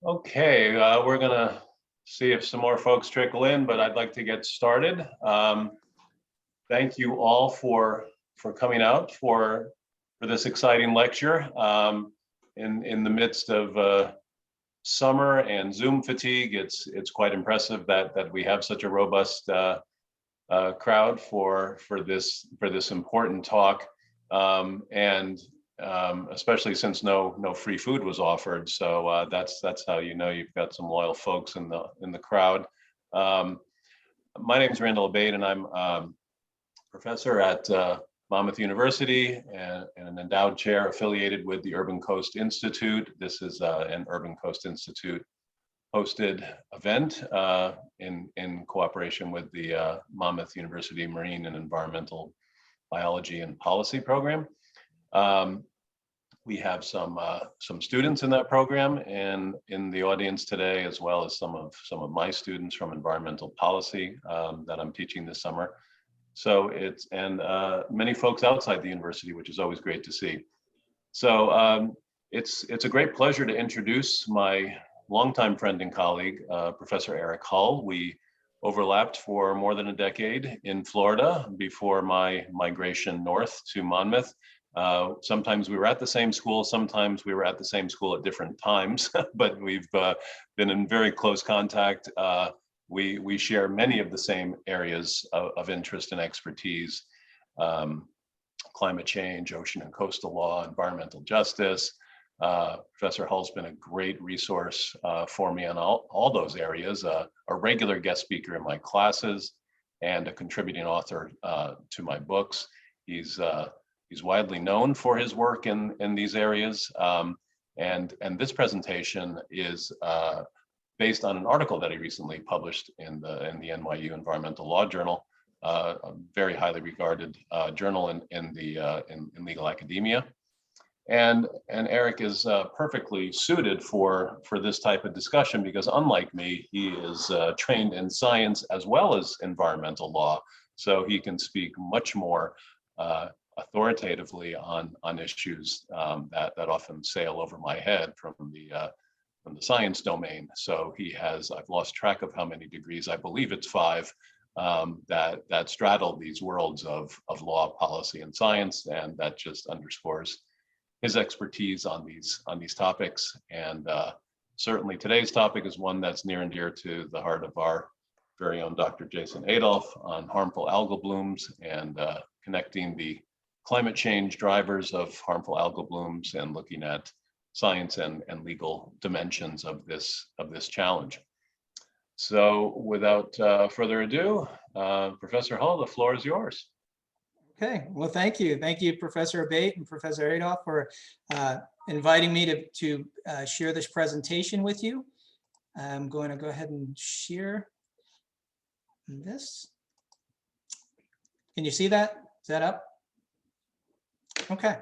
Okay, we're gonna see if some more folks trickle in, but I'd like to get started. Thank you all for coming out for this exciting lecture. In the midst of summer and Zoom fatigue, it's quite impressive that we have such a robust crowd for this important talk, and especially since no free food was offered. So that's how you know you've got some loyal folks in the crowd. My name is Randall Abate, and I'm professor at Monmouth University and an endowed chair affiliated with the Urban Coast Institute. This is an Urban Coast Institute hosted event in cooperation with the Monmouth University Marine and Environmental Biology and Policy program. We have some students in that program and in the audience today, as well as some of my students from environmental policy that I'm teaching this summer. So many folks outside the university, which is always great to see. So it's a great pleasure to introduce my longtime friend and colleague, Professor Eric Hull. We overlapped for more than a decade in Florida before my migration north to Monmouth. Sometimes we were at the same school, sometimes we were at the same school at different times, but we've been in very close contact. We share many of the same areas of interest and expertise: climate change, ocean and coastal law, environmental justice. Professor Hull's been a great resource for me on all those areas, a regular guest speaker in my classes and a contributing author to my books. He's widely known for his work in these areas. And this presentation is based on an article that he recently published in the NYU Environmental Law Journal, a very highly regarded journal in legal academia. And Eric is perfectly suited for this type of discussion because, unlike me, he is trained in science as well as environmental law. So he can speak much more authoritatively on issues that often sail over my head from the science domain. So he has, I've lost track of how many degrees, I believe it's 5, that straddle these worlds of law, policy, and science, and that just underscores his expertise on these topics. And certainly today's topic is one that's near and dear to the heart of our very own Dr. Jason Adolph on harmful algal blooms and connecting the climate change drivers of harmful algal blooms and looking at science and legal dimensions of this challenge. So without further ado, Professor Hull, the floor is yours. Okay, well, thank you. Thank you, Professor Abate and Professor Adolph, for inviting me to share this presentation with you. I'm going to go ahead and share this. Can you see that? Is that up? Okay.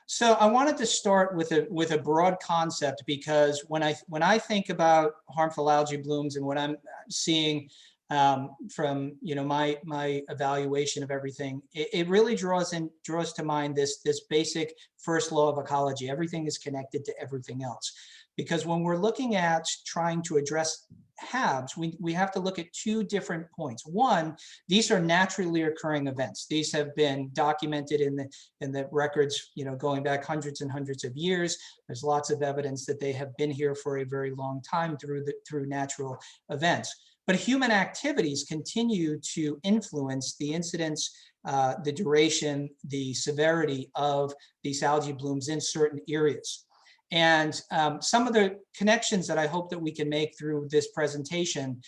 So I wanted to start with a broad concept, because when I think about harmful algae blooms and what I'm seeing from my evaluation of everything, it really draws to mind this basic first law of ecology. Everything is connected to everything else, because when we're looking at trying to address HABs, we have to look at 2 different points. One, these are naturally occurring events. These have been documented in the records, going back hundreds and hundreds of years. There's lots of evidence that they have been here for a very long time through natural events. But human activities continue to influence the incidence, the duration, the severity of these algae blooms in certain areas. And some of the connections that I hope that we can make through this presentation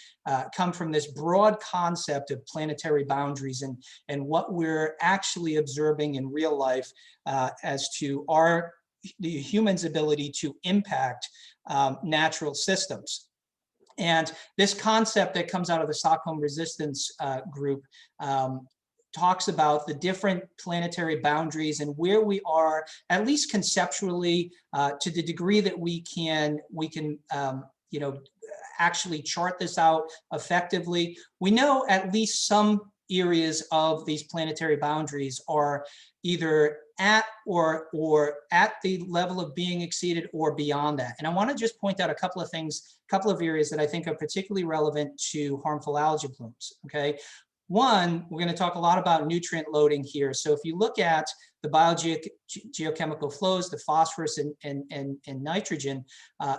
come from this broad concept of planetary boundaries and what we're actually observing in real life as to the humans' ability to impact natural systems. And this concept that comes out of the Stockholm Resistance group talks about the different planetary boundaries and where we are, at least conceptually, to the degree that we can actually chart this out effectively. We know at least some areas of these planetary boundaries are either at or at the level of being exceeded or beyond that. And I want to just point out a couple of things, a couple of areas that I think are particularly relevant to harmful algae blooms, okay? One, we're going to talk a lot about nutrient loading here. So if you look at the biogeochemical flows, the phosphorus and nitrogen,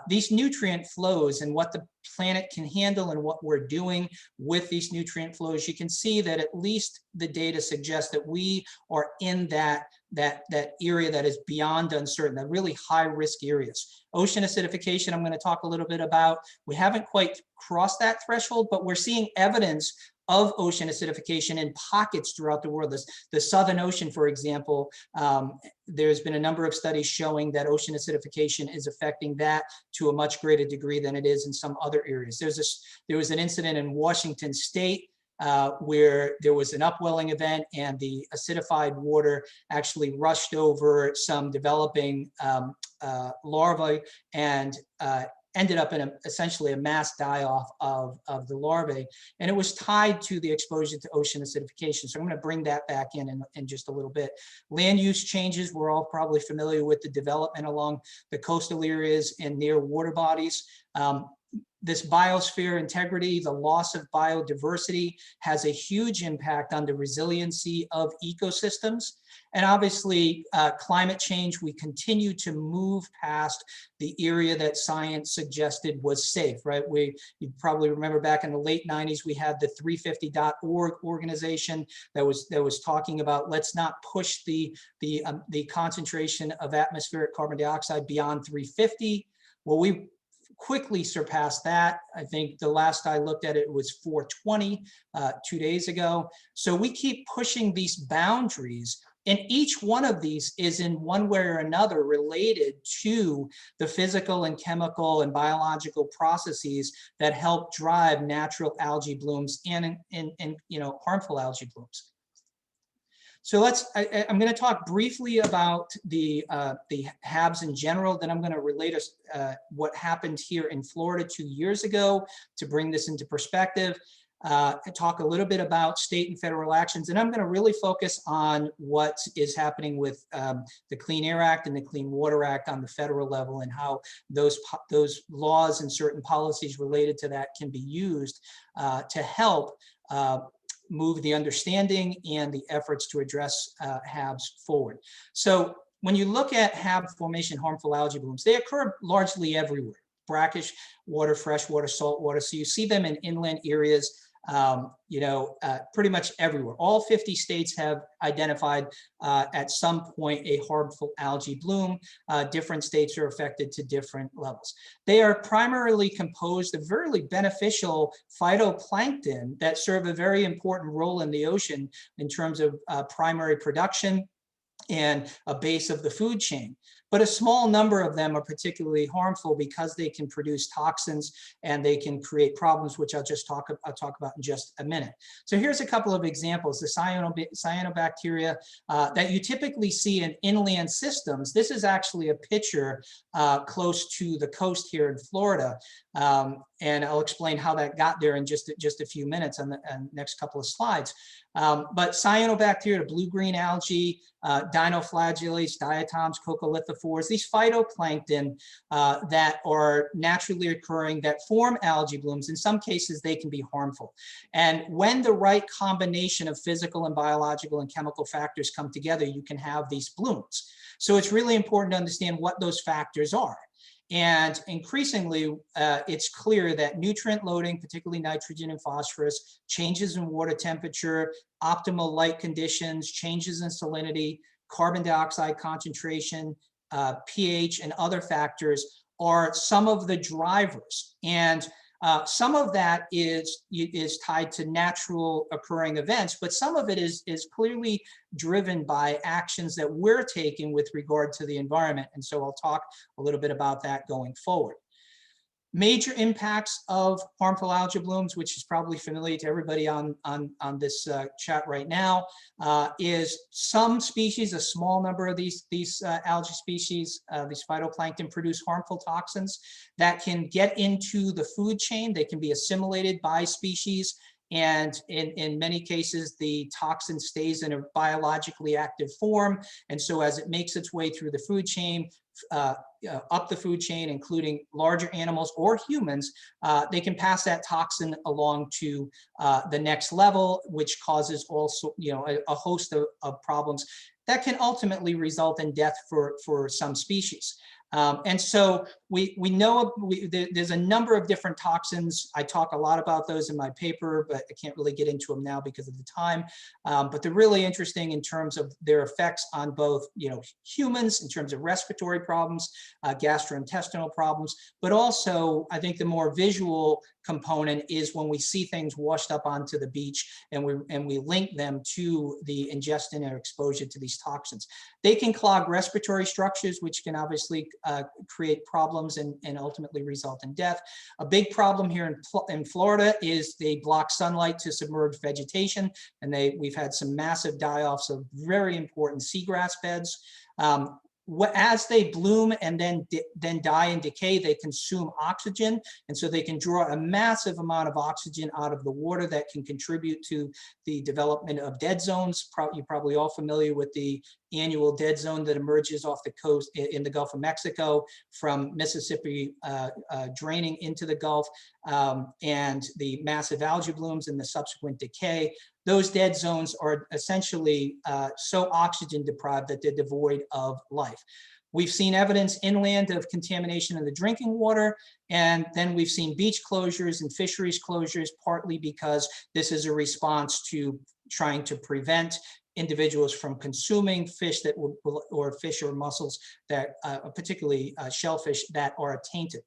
these nutrient flows and what the planet can handle and what we're doing with these nutrient flows, you can see that at least the data suggests that we are in that area that is beyond uncertain, that really high risk areas. Ocean acidification, I'm going to talk a little bit about. We haven't quite crossed that threshold, but we're seeing evidence of ocean acidification in pockets throughout the world. The Southern Ocean, for example, there's been a number of studies showing that ocean acidification is affecting that to a much greater degree than it is in some other areas. There was an incident in Washington State where there was an upwelling event and the acidified water actually rushed over some developing larvae and ended up in essentially a mass die-off of the larvae, and it was tied to the exposure to ocean acidification. So I'm going to bring that back in just a little bit. Land use changes, we're all probably familiar with the development along the coastal areas and near water bodies. This biosphere integrity, the loss of biodiversity has a huge impact on the resiliency of ecosystems. And obviously, climate change, we continue to move past the area that science suggested was safe, right? You probably remember back in the late 90s, we had the 350.org organization that was talking about let's not push the concentration of atmospheric carbon dioxide beyond 350. Well, we quickly surpassed that. I think the last I looked at it was 420 2 days ago. So we keep pushing these boundaries, and each one of these is in one way or another related to the physical and chemical and biological processes that help drive natural algae blooms and harmful algae blooms. So I'm going to talk briefly about the HABs in general, then I'm going to relate us what happened here in Florida 2 years ago to bring this into perspective, talk a little bit about state and federal actions, and I'm going to really focus on what is happening with the Clean Air Act and the Clean Water Act on the federal level and how those laws and certain policies related to that can be used to help move the understanding and the efforts to address HABs forward. So when you look at HAB formation harmful algae blooms, they occur largely everywhere, brackish water, freshwater, saltwater. So you see them in inland areas, pretty much everywhere. All 50 states have identified at some point a harmful algae bloom. Different states are affected to different levels. They are primarily composed of very beneficial phytoplankton that serve a very important role in the ocean in terms of primary production and a base of the food chain. But a small number of them are particularly harmful because they can produce toxins and they can create problems, which I'll talk about in just a minute. So here's a couple of examples. The cyanobacteria that you typically see in inland systems. This is actually a picture close to the coast here in Florida. And I'll explain how that got there in just a few minutes on the next couple of slides. But cyanobacteria, the blue-green algae, dinoflagellates, diatoms, coccolithophores, these phytoplankton that are naturally occurring that form algae blooms. In some cases, they can be harmful. And when the right combination of physical and biological and chemical factors come together, you can have these blooms. So it's really important to understand what those factors are. And increasingly, it's clear that nutrient loading, particularly nitrogen and phosphorus, changes in water temperature, optimal light conditions, changes in salinity, carbon dioxide concentration, pH, and other factors are some of the drivers. And some of that is tied to natural occurring events, but some of it is clearly driven by actions that we're taking with regard to the environment. And so I'll talk a little bit about that going forward. Major impacts of harmful algae blooms, which is probably familiar to everybody on this chat right now, is some species, a small number of these algae species, these phytoplankton, produce harmful toxins that can get into the food chain. They can be assimilated by species And in many cases, the toxin stays in a biologically active form. And so as it makes its way through the food chain, up the food chain, including larger animals or humans, they can pass that toxin along to the next level, which causes also, a host of problems that can ultimately result in death for some species. And so we know there's a number of different toxins. I talk a lot about those in my paper, but I can't really get into them now because of the time. But they're really interesting in terms of their effects on both, humans in terms of respiratory problems, gastrointestinal problems, but also I think the more visual component is when we see things washed up onto the beach and we link them to the ingestion or exposure to these toxins. They can clog respiratory structures, which can obviously create problems and ultimately result in death. A big problem here in Florida is they block sunlight to submerged vegetation, and we've had some massive die-offs of very important seagrass beds. As they bloom and then die and decay, they consume oxygen. And so they can draw a massive amount of oxygen out of the water that can contribute to the development of dead zones. You're probably all familiar with the annual dead zone that emerges off the coast in the Gulf of Mexico from Mississippi draining into the Gulf, and the massive algae blooms and the subsequent decay. Those dead zones are essentially so oxygen deprived that they're devoid of life. We've seen evidence inland of contamination of the drinking water, and then we've seen beach closures and fisheries closures, partly because this is a response to trying to prevent individuals from consuming fish that or fish or mussels that, particularly shellfish, that are tainted.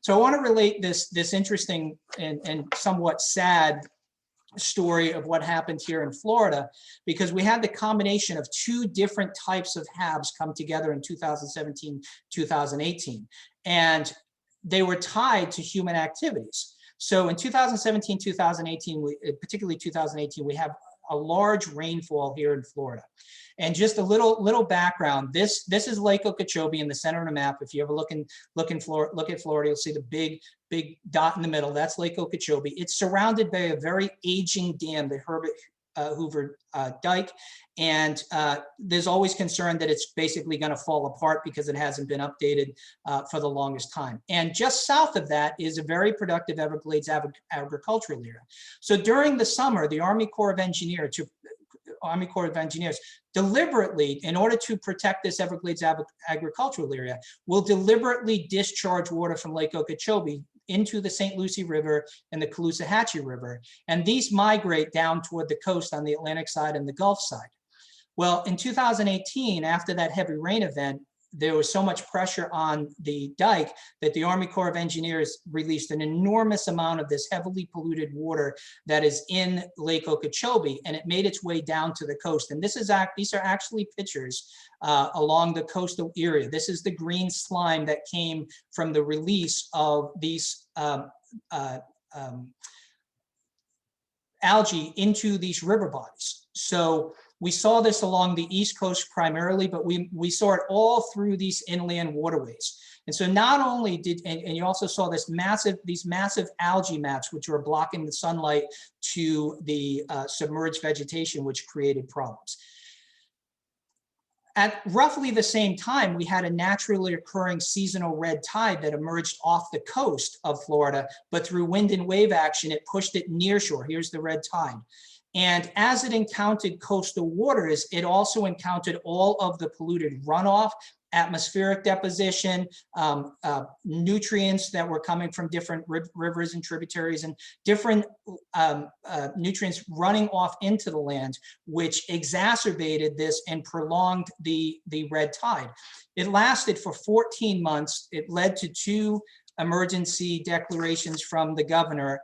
So I want to relate this interesting and somewhat sad story of what happened here in Florida, because we had the combination of two different types of HABs come together in 2017, 2018, and they were tied to human activities. So in 2017, 2018, particularly 2018, we have a large rainfall here in Florida. And just a little background, this is Lake Okeechobee in the center of the map. If you ever look at Florida, you'll see the big dot in the middle. That's Lake Okeechobee. It's surrounded by a very aging dam, the Herbert Hoover Dike, and there's always concern that it's basically going to fall apart because it hasn't been updated for the longest time. And just south of that is a very productive Everglades agricultural area. So during the summer, the Army Corps of Engineers deliberately, in order to protect this Everglades agricultural area, will deliberately discharge water from Lake Okeechobee into the St. Lucie River and the Caloosahatchee River. And these migrate down toward the coast on the Atlantic side and the Gulf side. Well, in 2018, after that heavy rain event, there was so much pressure on the dike that the Army Corps of Engineers released an enormous amount of this heavily polluted water that is in Lake Okeechobee, and it made its way down to the coast. And these are actually pictures along the coastal area. This is the green slime that came from the release of these algae into these river bodies. So we saw this along the East Coast primarily, but we saw it all through these inland waterways. And so not only and you also saw these massive algae mats, which were blocking the sunlight to the submerged vegetation, which created problems. At roughly the same time, we had a naturally occurring seasonal red tide that emerged off the coast of Florida, but through wind and wave action, it pushed it near shore. Here's the red tide. And as it encountered coastal waters, it also encountered all of the polluted runoff, atmospheric deposition, nutrients that were coming from different rivers and tributaries, and different nutrients running off into the land, which exacerbated this and prolonged the red tide. It lasted for 14 months. It led to 2 emergency declarations from the governor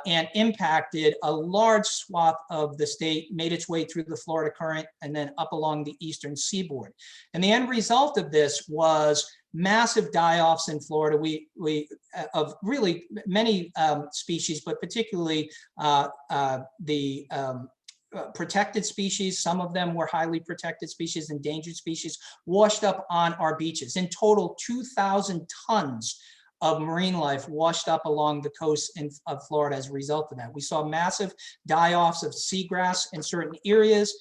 and impacted a large swath of the state, made its way through the Florida current and then up along the eastern seaboard. And the end result of this was massive die-offs in Florida. Of really many species, but particularly protected species. Some of them were highly protected species, endangered species, washed up on our beaches. In total, 2,000 tons of marine life washed up along the coast of Florida as a result of that. We saw massive die-offs of seagrass in certain areas.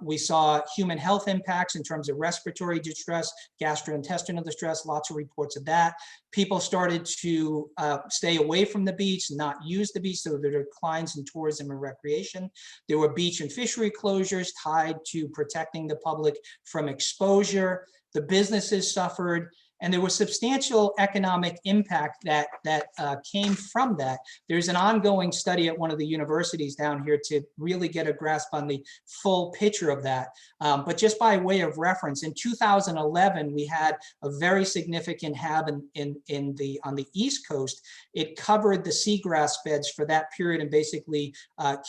We saw human health impacts in terms of respiratory distress, gastrointestinal distress, lots of reports of that. People started to stay away from the beach, not use the beach, so there were declines in tourism and recreation. There were beach and fishery closures tied to protecting the public from exposure. The businesses suffered. And there was substantial economic impact that came from that. There's an ongoing study at one of the universities down here to really get a grasp on the full picture of that. But just by way of reference, in 2011, we had a very significant HAB on the East Coast. It covered the seagrass beds for that period and basically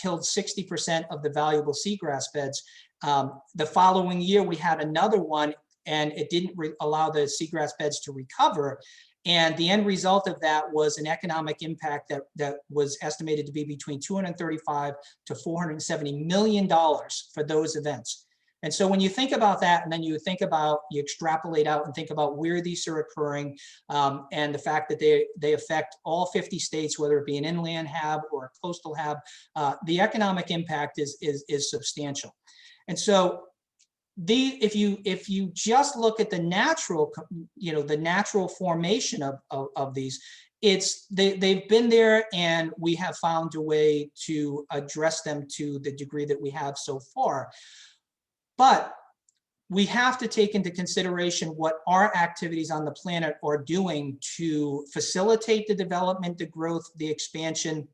killed 60% of the valuable seagrass beds. The following year, we had another one, and it didn't allow the seagrass beds to recover. And the end result of that was an economic impact that was estimated to be between $235 to $470 million for those events. And so when you think about that, and then you extrapolate out and think about where these are occurring, and the fact that they affect all 50 states, whether it be an inland HAB or a coastal HAB, the economic impact is substantial. And so if you just look at the natural, the natural formation of these, they've been there, and we have found a way to address them to the degree that we have so far. But we have to take into consideration what our activities on the planet are doing to facilitate the development, the growth, the expansion,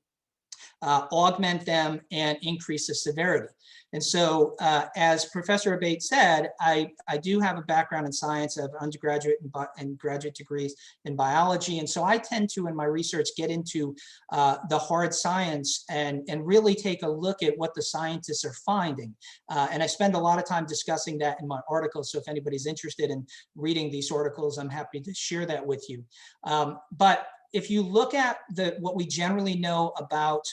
augment them, and increase the severity. And so, as Professor Abate said, I do have a background in science. I have undergraduate and graduate degrees in biology. And so I tend to, in my research, get into the hard science and really take a look at what the scientists are finding. And I spend a lot of time discussing that in my articles. So if anybody's interested in reading these articles, I'm happy to share that with you. But if you look at what we generally know about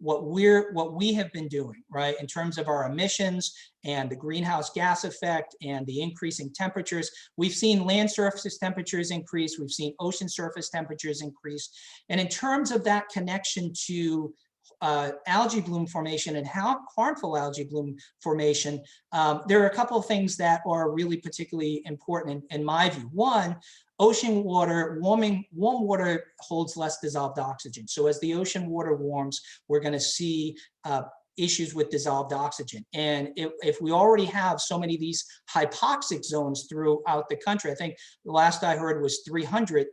what we have been doing, right, in terms of our emissions and the greenhouse gas effect and the increasing temperatures, we've seen land surface temperatures increase, we've seen ocean surface temperatures increase. And in terms of that connection to algae bloom formation and how harmful algae bloom formation, there are a couple of things that are really particularly important in my view. One, ocean water, warm water holds less dissolved oxygen. So as the ocean water warms, we're going to see issues with dissolved oxygen. And if we already have so many of these hypoxic zones throughout the country, I think the last I heard was 300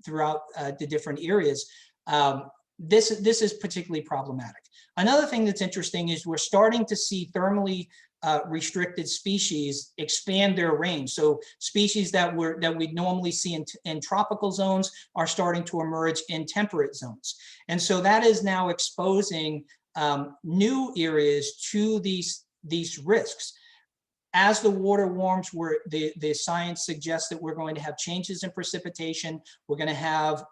throughout the different areas, this is particularly problematic. Another thing that's interesting is we're starting to see thermally restricted species expand their range. So species that we'd normally see in tropical zones are starting to emerge in temperate zones. And so that is now exposing new areas to these risks. As the water warms, the science suggests that we're going to have changes in precipitation. We're going to have,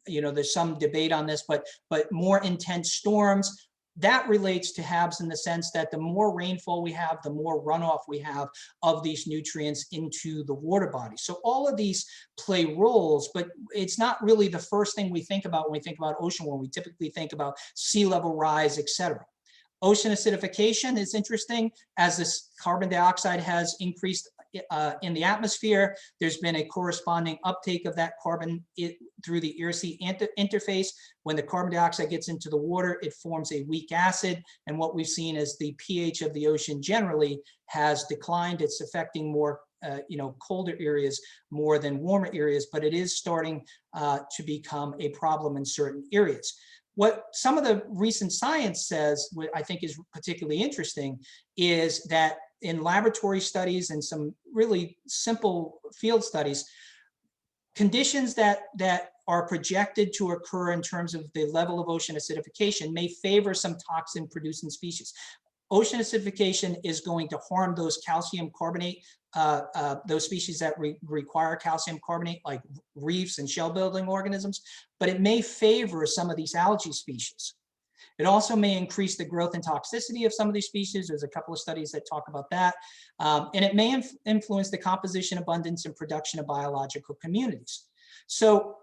there's some debate on this, but more intense storms. That relates to HABs in the sense that the more rainfall we have, the more runoff we have of these nutrients into the water body. So all of these play roles, but it's not really the first thing we think about when we think about ocean warming. We typically think about sea level rise, et cetera. Ocean acidification is interesting. As this carbon dioxide has increased in the atmosphere, there's been a corresponding uptake of that carbon through the air-sea interface. When the carbon dioxide gets into the water, it forms a weak acid. And what we've seen is the pH of the ocean generally has declined. It's affecting more colder areas more than warmer areas, but it is starting to become a problem in certain areas. What some of the recent science says, what I think is particularly interesting, is that in laboratory studies and some really simple field studies, conditions that are projected to occur in terms of the level of ocean acidification may favor some toxin-producing species. Ocean acidification is going to harm those calcium carbonate, those species that require calcium carbonate, like reefs and shell-building organisms, but it may favor some of these algae species. It also may increase the growth and toxicity of some of these species. There's a couple of studies that talk about that. And it may influence the composition, abundance, and production of biological communities. So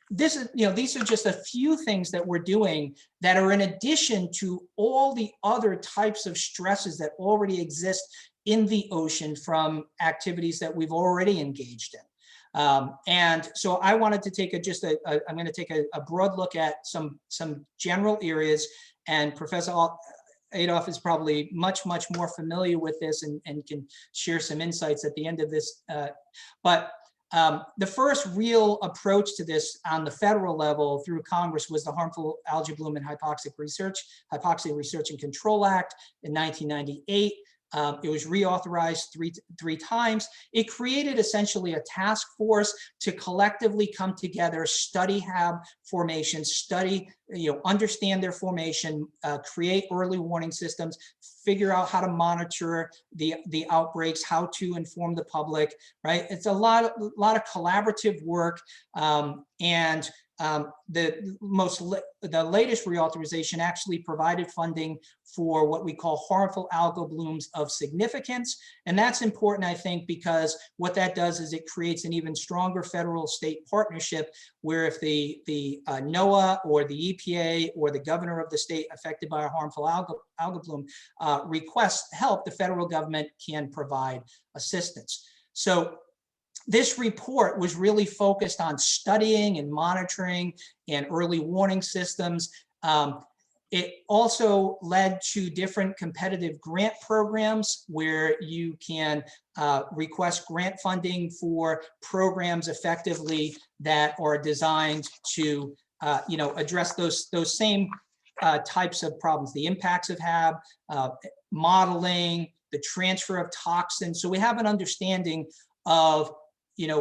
this is, these are just a few things that we're doing that are in addition to all the other types of stresses that already exist in the ocean from activities that we've already engaged in. And so I wanted to take I'm going to take a broad look at some general areas, and Professor Adolf is probably much more familiar with this and can share some insights at the end of this. The first real approach to this on the federal level through Congress was the Harmful Algae Bloom and Hypoxia Research and Control Act in 1998. It was reauthorized three times. It created essentially a task force to collectively come together, study HAB formations, understand their formation, create early warning systems, figure out how to monitor the outbreaks, how to inform the public, right? It's a lot of collaborative work, and the latest reauthorization actually provided funding for what we call harmful algal blooms of significance. And that's important, I think, because what that does is it creates an even stronger federal-state partnership where if the NOAA or the EPA or the governor of the state affected by a harmful algal bloom requests help, the federal government can provide assistance. So this report was really focused on studying and monitoring and early warning systems. It also led to different competitive grant programs where you can request grant funding for programs effectively that are designed to address those same types of problems, the impacts of HAB, modeling, the transfer of toxins. So we have an understanding of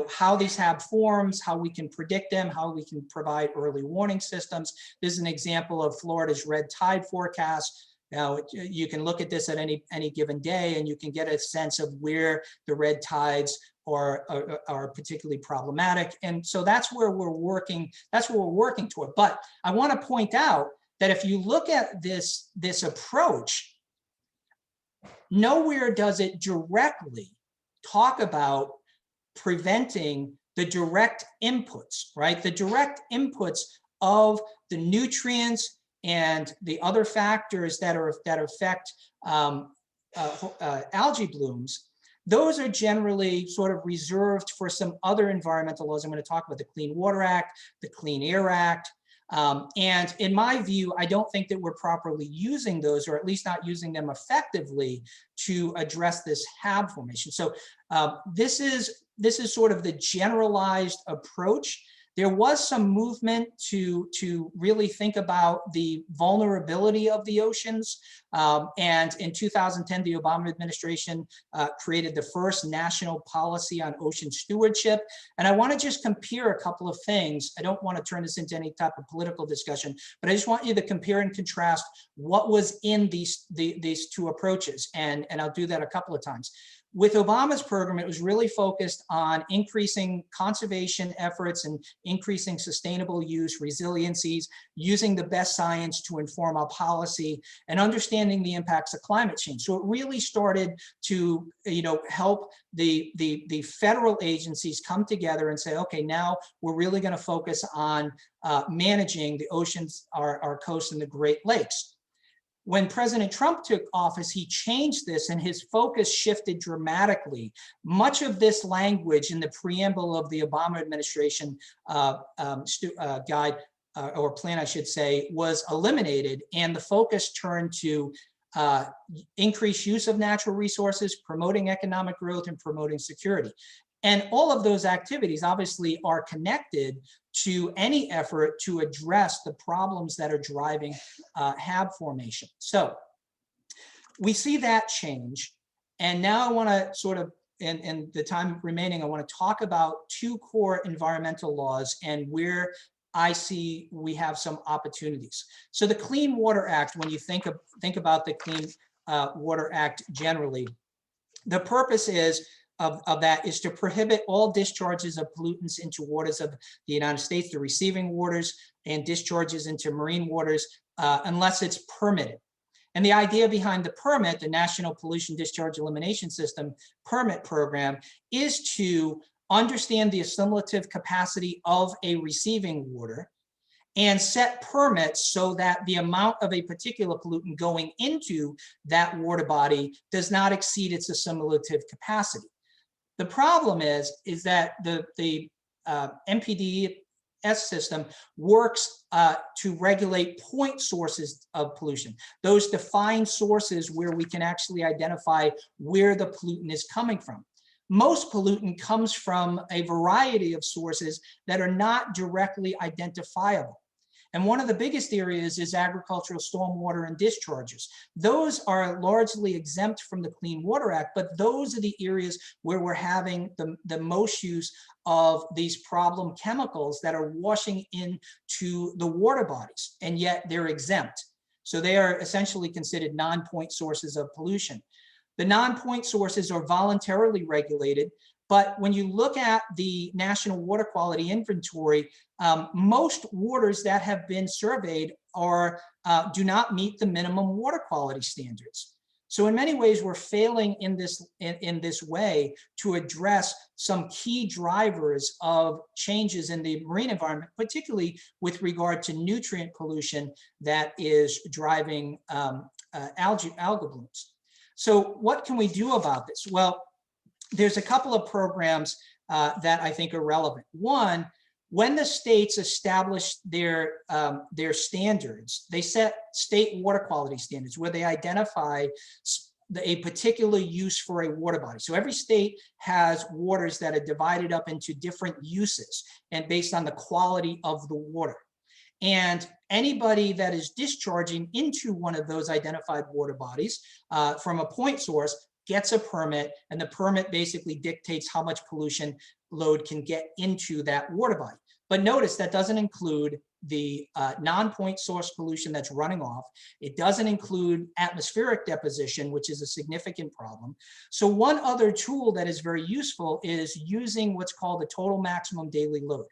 how these HAB forms, how we can predict them, how we can provide early warning systems. This is an example of Florida's red tide forecast. Now, you can look at this at any given day, and you can get a sense of where the red tides are particularly problematic. And so that's where we're working. That's what we're working toward. But I want to point out that if you look at this approach, nowhere does it directly talk about preventing the direct inputs, right? The direct inputs of the nutrients and the other factors that affect algae blooms. Those are generally sort of reserved for some other environmental laws. I'm going to talk about the Clean Water Act, the Clean Air Act. And in my view, I don't think that we're properly using those, or at least not using them effectively to address this HAB formation. So this is sort of the generalized approach. There was some movement to really think about the vulnerability of the oceans. And in 2010, the Obama administration created the first national policy on ocean stewardship. And I want to just compare a couple of things. I don't want to turn this into any type of political discussion, but I just want you to compare and contrast what was in these two approaches. And I'll do that a couple of times. With Obama's program, it was really focused on increasing conservation efforts and increasing sustainable use, resiliencies, using the best science to inform our policy, and understanding the impacts of climate change. So it really started to, help the federal agencies come together and say, okay, now we're really going to focus on managing the oceans, our coasts, and the Great Lakes. When President Trump took office, he changed this and his focus shifted dramatically. Much of this language in the preamble of the Obama administration guide or plan, I should say, was eliminated, and the focus turned to increased use of natural resources, promoting economic growth, and promoting security. And all of those activities obviously are connected to any effort to address the problems that are driving HAB formation. So we see that change. And now I want to sort of, in the time remaining, I want to talk about two core environmental laws and where I see we have some opportunities. So the Clean Water Act, when you think about the Clean Water Act generally, the purpose of that is to prohibit all discharges of pollutants into waters of the United States, the receiving waters, and discharges into marine waters unless it's permitted. And the idea behind the permit, the National Pollution Discharge Elimination System permit program, is to understand the assimilative capacity of a receiving water and set permits so that the amount of a particular pollutant going into that water body does not exceed its assimilative capacity. The problem is that the NPDES system works to regulate point sources of pollution, those defined sources where we can actually identify where the pollutant is coming from. Most pollutant comes from a variety of sources that are not directly identifiable. And one of the biggest areas is agricultural stormwater and discharges. Those are largely exempt from the Clean Water Act, but those are the areas where we're having the most use of these problem chemicals that are washing into the water bodies, and yet they're exempt. So they are essentially considered non-point sources of pollution. The non-point sources are voluntarily regulated, but when you look at the National Water Quality Inventory, most waters that have been surveyed do not meet the minimum water quality standards. So in many ways, we're failing in this way to address some key drivers of changes in the marine environment, particularly with regard to nutrient pollution that is driving algal blooms. So what can we do about this? Well, there's a couple of programs that I think are relevant. One, when the states establish their standards, they set state water quality standards where they identify a particular use for a water body. So every state has waters that are divided up into different uses and based on the quality of the water. And anybody that is discharging into one of those identified water bodies from a point source gets a permit, and the permit basically dictates how much pollution load can get into that water body. But notice that doesn't include the non-point source pollution that's running off. It doesn't include atmospheric deposition, which is a significant problem. So one other tool that is very useful is using what's called the total maximum daily load.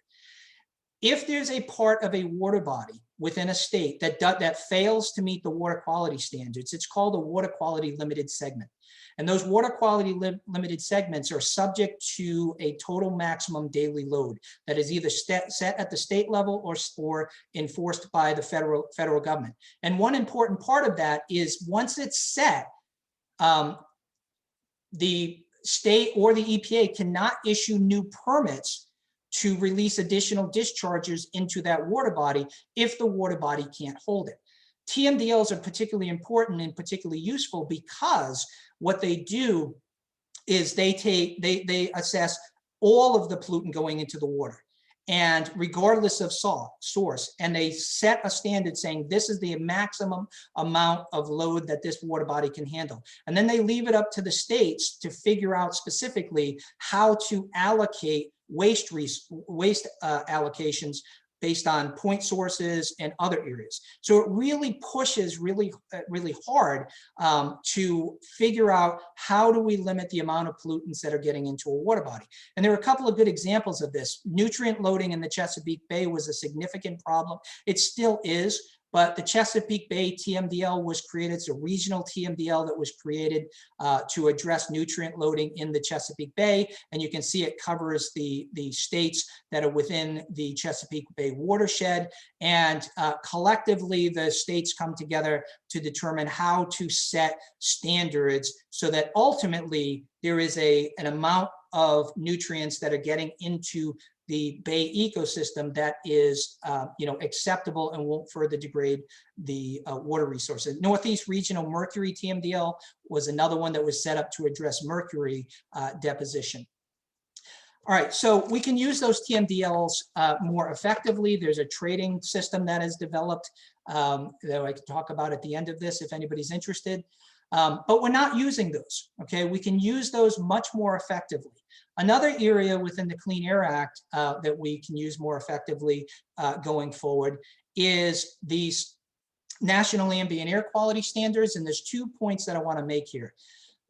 If there's a part of a water body within a state that fails to meet the water quality standards, it's called a water quality limited segment. And those water quality limited segments are subject to a total maximum daily load that is either set at the state level or enforced by the federal government. And one important part of that is once it's set, the state or the EPA cannot issue new permits to release additional discharges into that water body if the water body can't hold it. TMDLs are particularly important and particularly useful because what they do is they assess all of the pollutant going into the water, and regardless of source, and they set a standard saying this is the maximum amount of load that this water body can handle. And then they leave it up to the states to figure out specifically how to allocate waste allocations based on point sources and other areas. So it really pushes really hard to figure out how do we limit the amount of pollutants that are getting into a water body. And there are a couple of good examples of this. Nutrient loading in the Chesapeake Bay was a significant problem. It still is. But the Chesapeake Bay TMDL was created. It's a regional TMDL that was created to address nutrient loading in the Chesapeake Bay. And you can see it covers the states that are within the Chesapeake Bay watershed. And collectively, the states come together to determine how to set standards so that ultimately there is an amount of nutrients that are getting into the bay ecosystem that is acceptable and won't further degrade the water resources. Northeast Regional Mercury TMDL was another one that was set up to address mercury deposition. All right, so we can use those TMDLs more effectively. There's a trading system that is developed that I can talk about at the end of this if anybody's interested. But we're not using those, okay? We can use those much more effectively. Another area within the Clean Air Act that we can use more effectively going forward is these National Ambient Air Quality Standards, and there's 2 points that I want to make here.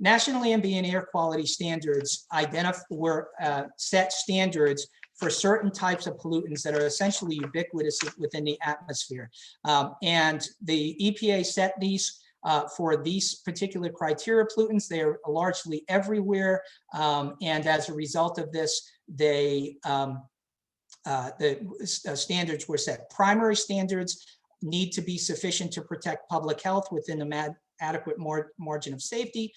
National Ambient Air Quality Standards set standards for certain types of pollutants that are essentially ubiquitous within the atmosphere. And the EPA set these for these particular criteria pollutants. They are largely everywhere. And as a result of this, the standards were set. Primary standards need to be sufficient to protect public health within an adequate margin of safety.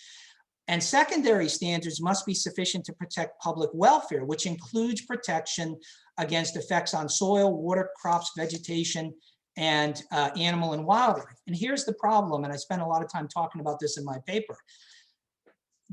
And secondary standards must be sufficient to protect public welfare, which includes protection against effects on soil, water, crops, vegetation, and animal and wildlife. And here's the problem, and I spent a lot of time talking about this in my paper.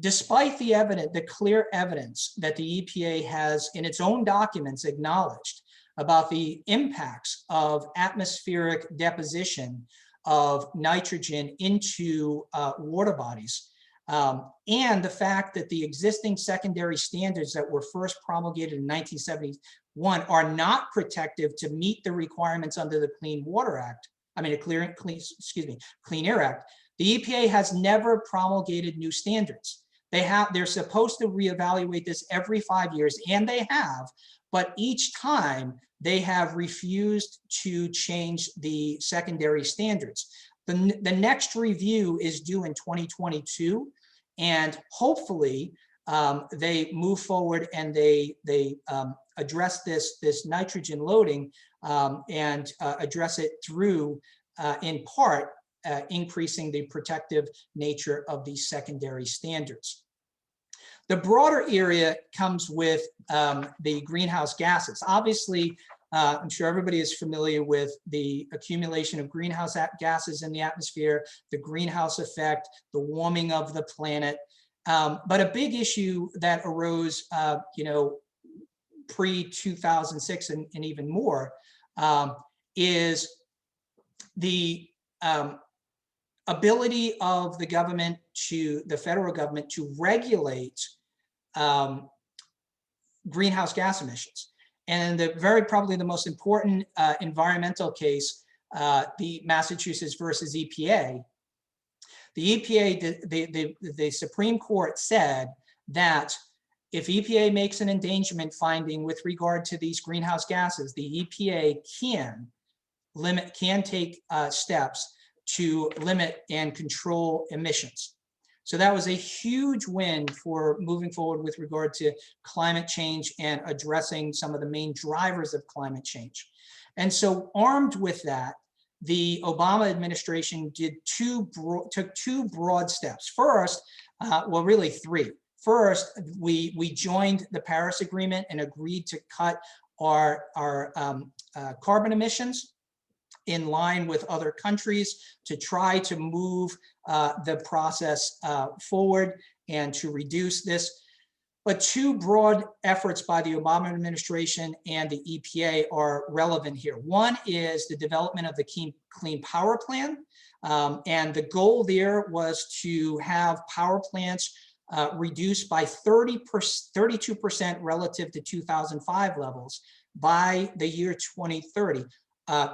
Despite the clear evidence that the EPA has in its own documents acknowledged about the impacts of atmospheric deposition of nitrogen into water bodies, and the fact that the existing secondary standards that were first promulgated in 1971 are not protective to meet the requirements under the Clean Water Act, Clean Air Act, the EPA has never promulgated new standards. They're supposed to reevaluate this every 5 years, and they have, but each time they have refused to change the secondary standards. The next review is due in 2022, and hopefully they move forward and they address this nitrogen loading and address it through, in part, increasing the protective nature of these secondary standards. The broader area comes with the greenhouse gases. Obviously, I'm sure everybody is familiar with the accumulation of greenhouse gases in the atmosphere, the greenhouse effect, the warming of the planet. But a big issue that arose, pre-2006 and even more, is the ability of the government the federal government to regulate greenhouse gas emissions. And probably the most important environmental case, the Massachusetts versus EPA. The EPA, the Supreme Court said that if EPA makes an endangerment finding with regard to these greenhouse gases, the EPA can take steps to limit and control emissions. So that was a huge win for moving forward with regard to climate change and addressing some of the main drivers of climate change. And so armed with that, the Obama administration took two broad steps. First, well, really three. First, we joined the Paris Agreement and agreed to cut our carbon emissions in line with other countries to try to move the process forward and to reduce this. But two broad efforts by the Obama administration and the EPA are relevant here. One is the development of the Clean Power Plan. And the goal there was to have power plants reduced by 32% relative to 2005 levels by the year 2030.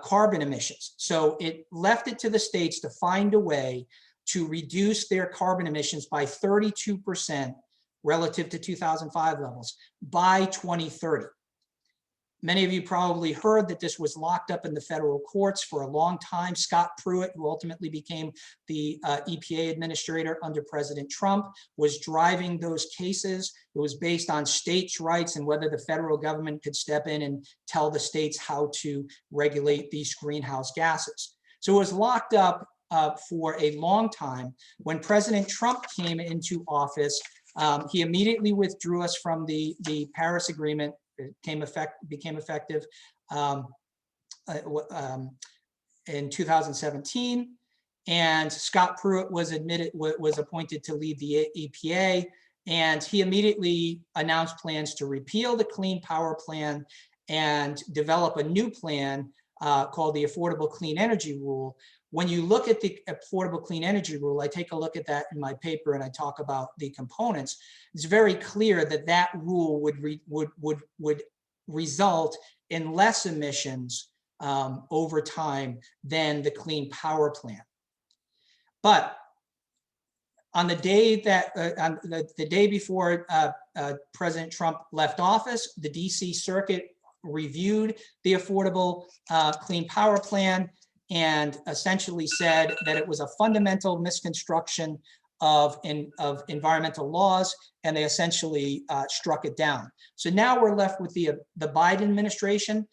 Carbon emissions. So it left it to the states to find a way to reduce their carbon emissions by 32% relative to 2005 levels by 2030. Many of you probably heard that this was locked up in the federal courts for a long time. Scott Pruitt, who ultimately became the EPA administrator under President Trump, was driving those cases. It was based on states' rights and whether the federal government could step in and tell the states how to regulate these greenhouse gases. So it was locked up for a long time. When President Trump came into office, he immediately withdrew us from the Paris Agreement. It became effective in 2017, and Scott Pruitt was appointed to lead the EPA, and he immediately announced plans to repeal the Clean Power Plan and develop a new plan called the Affordable Clean Energy Rule. When you look at the Affordable Clean Energy Rule, I take a look at that in my paper and I talk about the components. It's very clear that that rule would result in less emissions over time than the Clean Power Plan. But On the day that on the day before President Trump left office, the DC Circuit reviewed the Affordable Clean Power Plan and essentially said that it was a fundamental misconstruction of environmental laws, and they essentially struck it down. So now we're left with the Biden administration.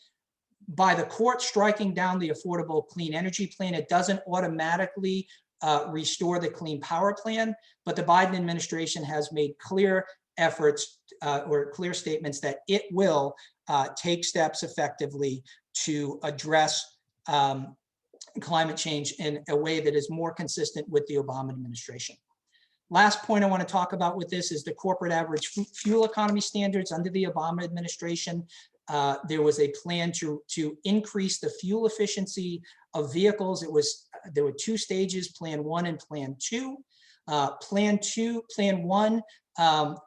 By the court striking down the Affordable Clean Energy Plan, it doesn't automatically restore the Clean Power Plan, but the Biden administration has made clear efforts or clear statements that it will take steps effectively to address climate change in a way that is more consistent with the Obama administration. Last point I want to talk about with this is the corporate average fuel economy standards under the Obama administration. There was a plan to increase the fuel efficiency of vehicles. There were two stages, Plan 1 and Plan 2. Plan 1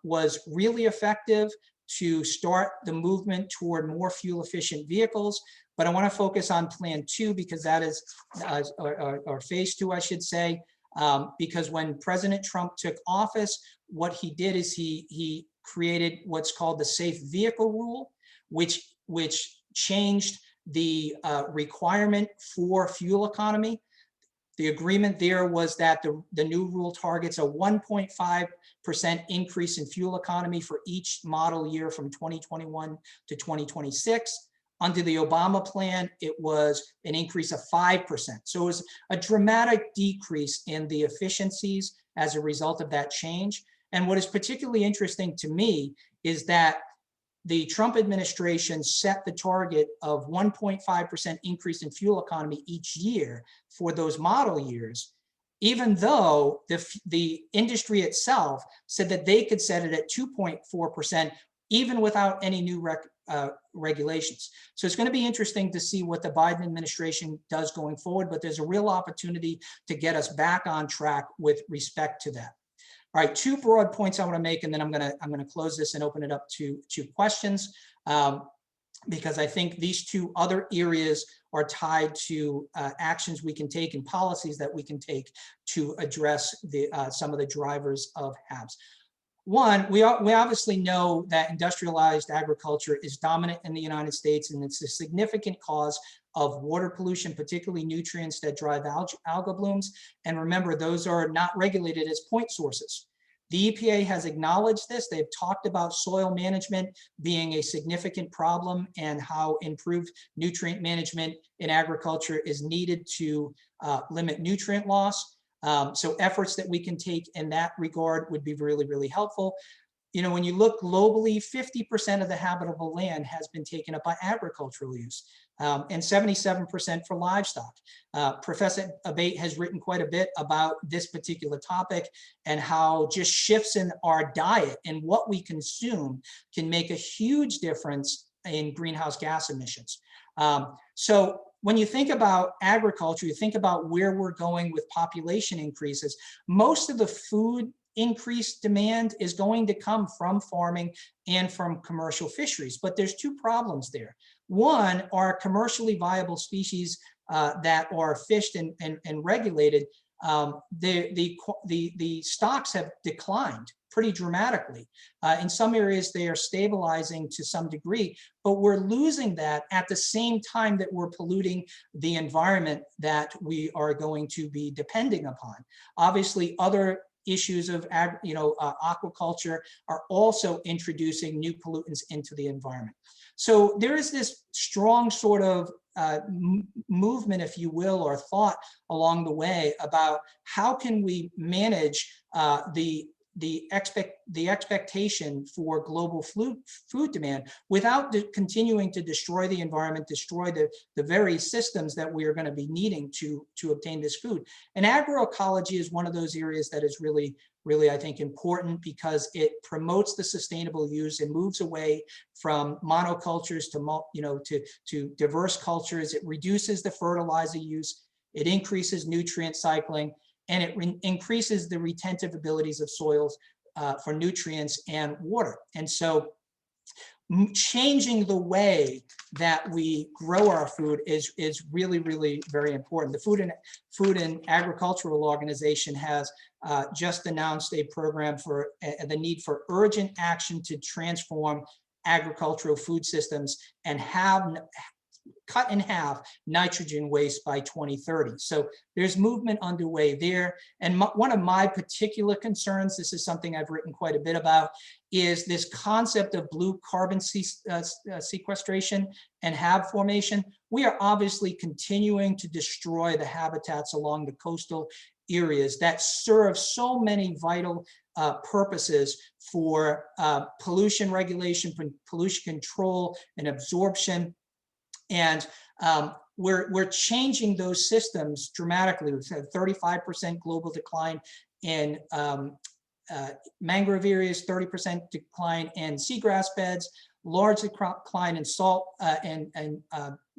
was really effective to start the movement toward more fuel efficient vehicles. But I want to focus on Plan 2 because that is, or Phase 2, I should say, because when President Trump took office, what he did is he created what's called the Safe Vehicle Rule, which changed the requirement for fuel economy. The agreement there was that the new rule targets a 1.5% increase in fuel economy for each model year from 2021 to 2026. Under the Obama plan, it was an increase of 5%. So it was a dramatic decrease in the efficiencies as a result of that change. And what is particularly interesting to me is that the Trump administration set the target of 1.5% increase in fuel economy each year for those model years, even though the industry itself said that they could set it at 2.4%, even without any new regulations. So it's going to be interesting to see what the Biden administration does going forward, but there's a real opportunity to get us back on track with respect to that. All right, two broad points I want to make, and then I'm going to close this and open it up to questions, because I think these two other areas are tied to actions we can take and policies that we can take to address some of the drivers of HABs. One, we obviously know that industrialized agriculture is dominant in the United States, and it's a significant cause of water pollution, particularly nutrients that drive algal blooms. And remember, those are not regulated as point sources. The EPA has acknowledged this. They've talked about soil management being a significant problem and how improved nutrient management in agriculture is needed to limit nutrient loss. So efforts that we can take in that regard would be really, really helpful. You know, when you look globally, 50% of the habitable land has been taken up by agricultural use, and 77% for livestock. Professor Abate has written quite a bit about this particular topic and how just shifts in our diet and what we consume can make a huge difference in greenhouse gas emissions. So when you think about agriculture, you think about where we're going with population increases. Most of the food increased demand is going to come from farming and from commercial fisheries, but there's two problems there. One are commercially viable species that are fished and regulated. The stocks have declined pretty dramatically. In some areas, they are stabilizing to some degree, but we're losing that at the same time that we're polluting the environment that we are going to be depending upon. Obviously, other issues of aquaculture are also introducing new pollutants into the environment. So there is this strong sort of movement, if you will, or thought along the way about how can we manage the expectation for global food demand without continuing to destroy the environment, destroy the very systems that we are going to be needing to obtain this food. And agroecology is one of those areas that is really, really, I think, important because it promotes the sustainable use and moves away from monocultures to diverse cultures. It reduces the fertilizer use. It increases nutrient cycling, and it increases the retentive abilities of soils for nutrients and water. And so changing the way that we grow our food is really, really very important. The Food and Agricultural Organization has just announced a program for the need for urgent action to transform agricultural food systems and cut in half nitrogen waste by 2030. So there's movement underway there. And one of my particular concerns, this is something I've written quite a bit about, is this concept of blue carbon sequestration and HAB formation. We are obviously continuing to destroy the habitats along the coastal areas that serve so many vital purposes for pollution regulation, pollution control, and absorption. And we're changing those systems dramatically. We've had 35% global decline in mangrove areas, 30% decline in seagrass beds, large decline in salt and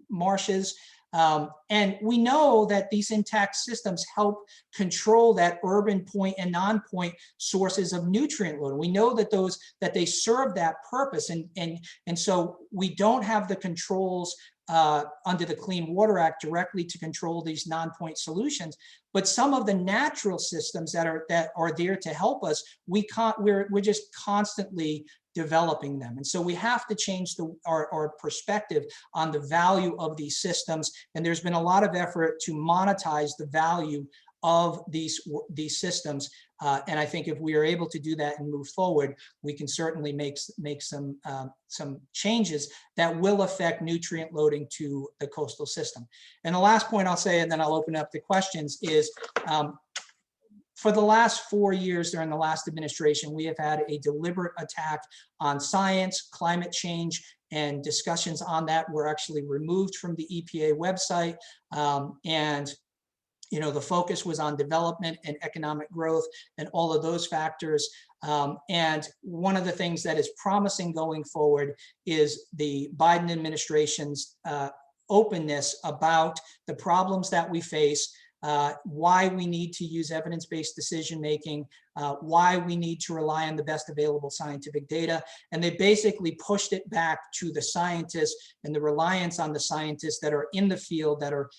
marshes. And we know that these intact systems help control that urban point and non-point sources of nutrient load. We know that they serve that purpose, and so we don't have the controls under the Clean Water Act directly to control these non-point solutions, but some of the natural systems that are there to help us, we're just constantly developing them. And so we have to change our perspective on the value of these systems. And there's been a lot of effort to monetize the value of these systems. And I think if we are able to do that and move forward, we can certainly make some changes that will affect nutrient loading to the coastal system. And the last point I'll say, and then I'll open up the questions, is for the last 4 years during the last administration, we have had a deliberate attack on science, climate change, and discussions on that were actually removed from the EPA website. And the focus was on development and economic growth and all of those factors. And one of the things that is promising going forward is the Biden administration's openness about the problems that we face, why we need to use evidence-based decision-making, why we need to rely on the best available scientific data. And they basically pushed it back to the scientists and the reliance on the scientists that are in the field, that are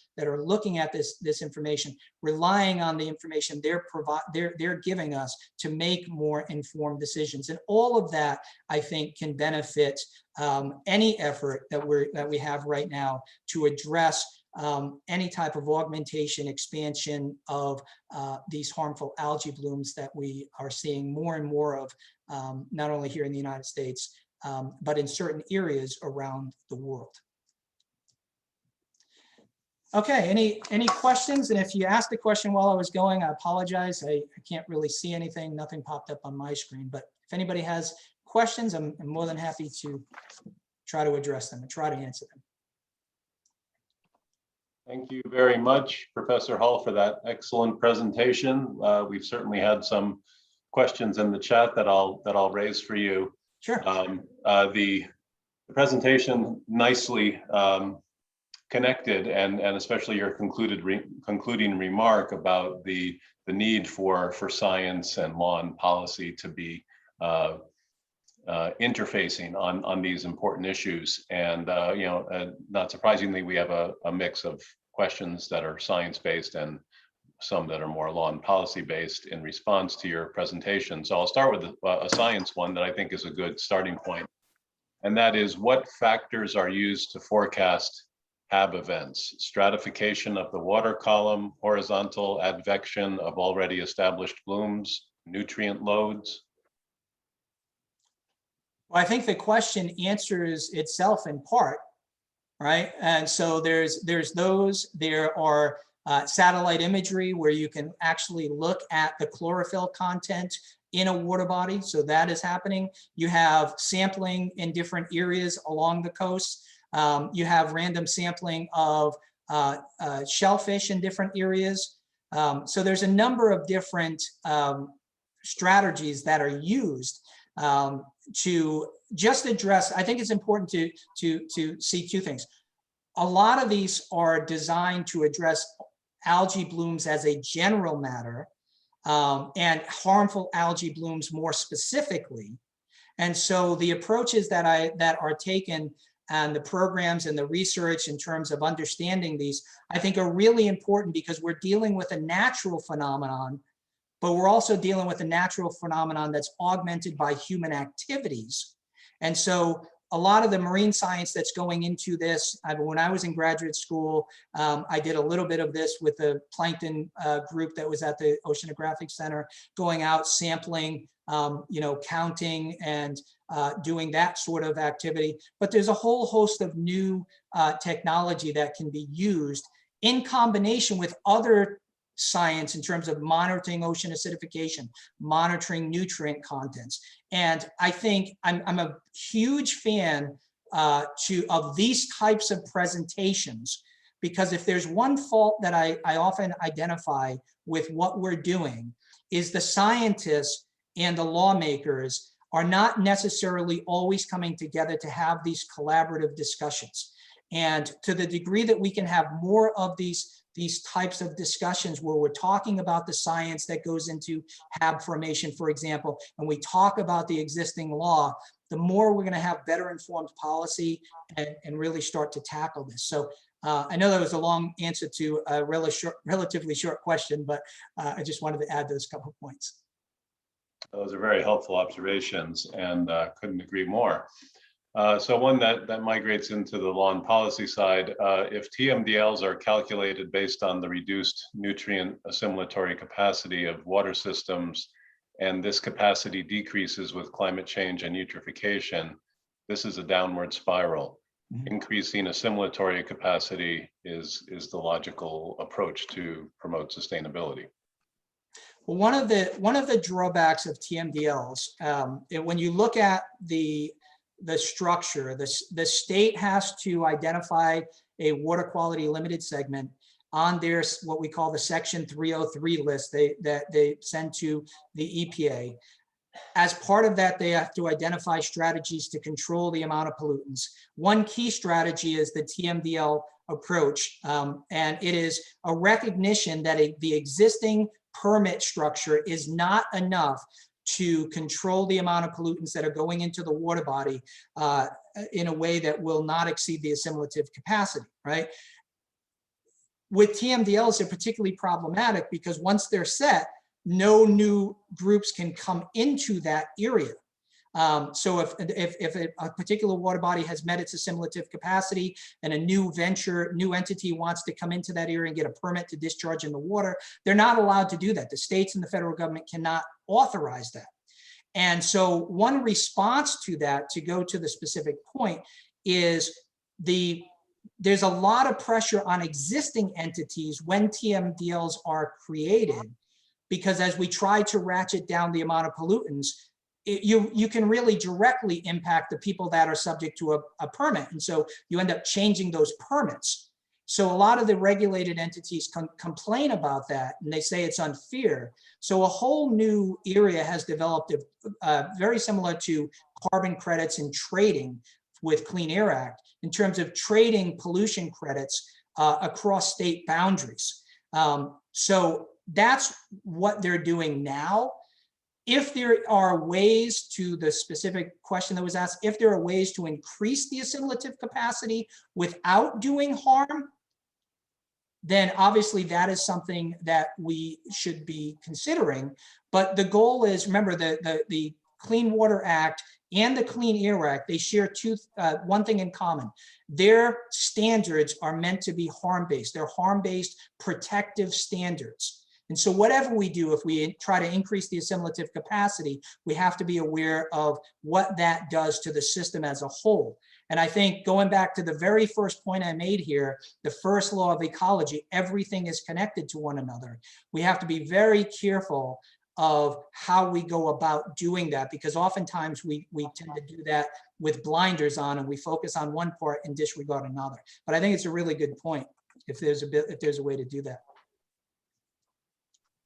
looking at this information, relying on the information they're giving us to make more informed decisions. And all of that, I think, can benefit any effort that we have right now to address any type of augmentation, expansion of these harmful algae blooms that we are seeing more and more of, not only here in the United States, but in certain areas around the world. Okay, any questions? And if you asked a question while I was going, I apologize. I can't really see anything. Nothing popped up on my screen. But if anybody has questions, I'm more than happy to try to address them and try to answer them. Thank you very much, Professor Hull, for that excellent presentation. We've certainly had some questions in the chat that I'll raise for you. Sure. The presentation nicely connected, and especially your concluding remark about the need for science and law and policy to be interfacing on these important issues. And not surprisingly, we have a mix of questions that are science-based and some that are more law and policy-based in response to your presentation. So I'll start with a science one that I think is a good starting point. And that is, what factors are used to forecast HAB events? Stratification of the water column, horizontal advection of already established blooms, nutrient loads? Well, I think the question answers itself in part, right? And so there's those. There are satellite imagery where you can actually look at the chlorophyll content in a water body. So that is happening. You have sampling in different areas along the coast. You have random sampling of shellfish in different areas. So there's a number of different strategies that are used to just address. I think it's important to see two things. A lot of these are designed to address algae blooms as a general matter, and harmful algae blooms more specifically. And so the approaches that are taken and the programs and the research in terms of understanding these, I think are really important because we're dealing with a natural phenomenon, but we're also dealing with a natural phenomenon that's augmented by human activities. And so a lot of the marine science that's going into this, when I was in graduate school, I did a little bit of this with the plankton group that was at the Oceanographic Center, going out, sampling, counting and doing that sort of activity. But there's a whole host of new technology that can be used in combination with other science in terms of monitoring ocean acidification, monitoring nutrient contents. And I think I'm a huge fan of these types of presentations, because if there's one fault that I often identify with what we're doing is the scientists and the lawmakers are not necessarily always coming together to have these collaborative discussions. And to the degree that we can have more of these types of discussions where we're talking about the science that goes into HAB formation, for example, and we talk about the existing law, the more we're going to have better informed policy and really start to tackle this. So I know that was a long answer to a relatively short question, but I just wanted to add those couple of points. Those are very helpful observations, and couldn't agree more. So one that migrates into the law and policy side, if TMDLs are calculated based on the reduced nutrient assimilatory capacity of water systems, and this capacity decreases with climate change and eutrophication, this is a downward spiral. Mm-hmm. Increasing assimilatory capacity is the logical approach to promote sustainability. Well, one of the drawbacks of TMDLs, when you look at the structure, the state has to identify a water quality limited segment on their what we call the Section 303 list that they send to the EPA. As part of that, they have to identify strategies to control the amount of pollutants. One key strategy is the TMDL approach, and it is a recognition that the existing permit structure is not enough to control the amount of pollutants that are going into the water body in a way that will not exceed the assimilative capacity, right? With TMDLs, they're particularly problematic because once they're set, no new groups can come into that area. So if a particular water body has met its assimilative capacity and a new entity wants to come into that area and get a permit to discharge in the water, they're not allowed to do that. The states and the federal government cannot authorize that. And so one response to that, to go to the specific point, is there's a lot of pressure on existing entities when TMDLs are created, because as we try to ratchet down the amount of pollutants, you can really directly impact the people that are subject to a permit. And so you end up changing those permits. So a lot of the regulated entities complain about that, and they say it's unfair. So a whole new area has developed, very similar to carbon credits and trading with Clean Air Act, in terms of trading pollution credits across state boundaries. So that's what they're doing now. If there are ways, to the specific question that was asked, if there are ways to increase the assimilative capacity without doing harm, then obviously that is something that we should be considering. But the goal is, remember, the Clean Water Act and the Clean Air Act, they share one thing in common. Their standards are meant to be harm-based. They're harm-based protective standards. And so whatever we do, if we try to increase the assimilative capacity, we have to be aware of what that does to the system as a whole. And I think, going back to the very first point I made here, the first law of ecology, everything is connected to one another. We have to be very careful of how we go about doing that, because oftentimes we tend to do that with blinders on, and we focus on one part and disregard another. But I think it's a really good point if there's a way to do that.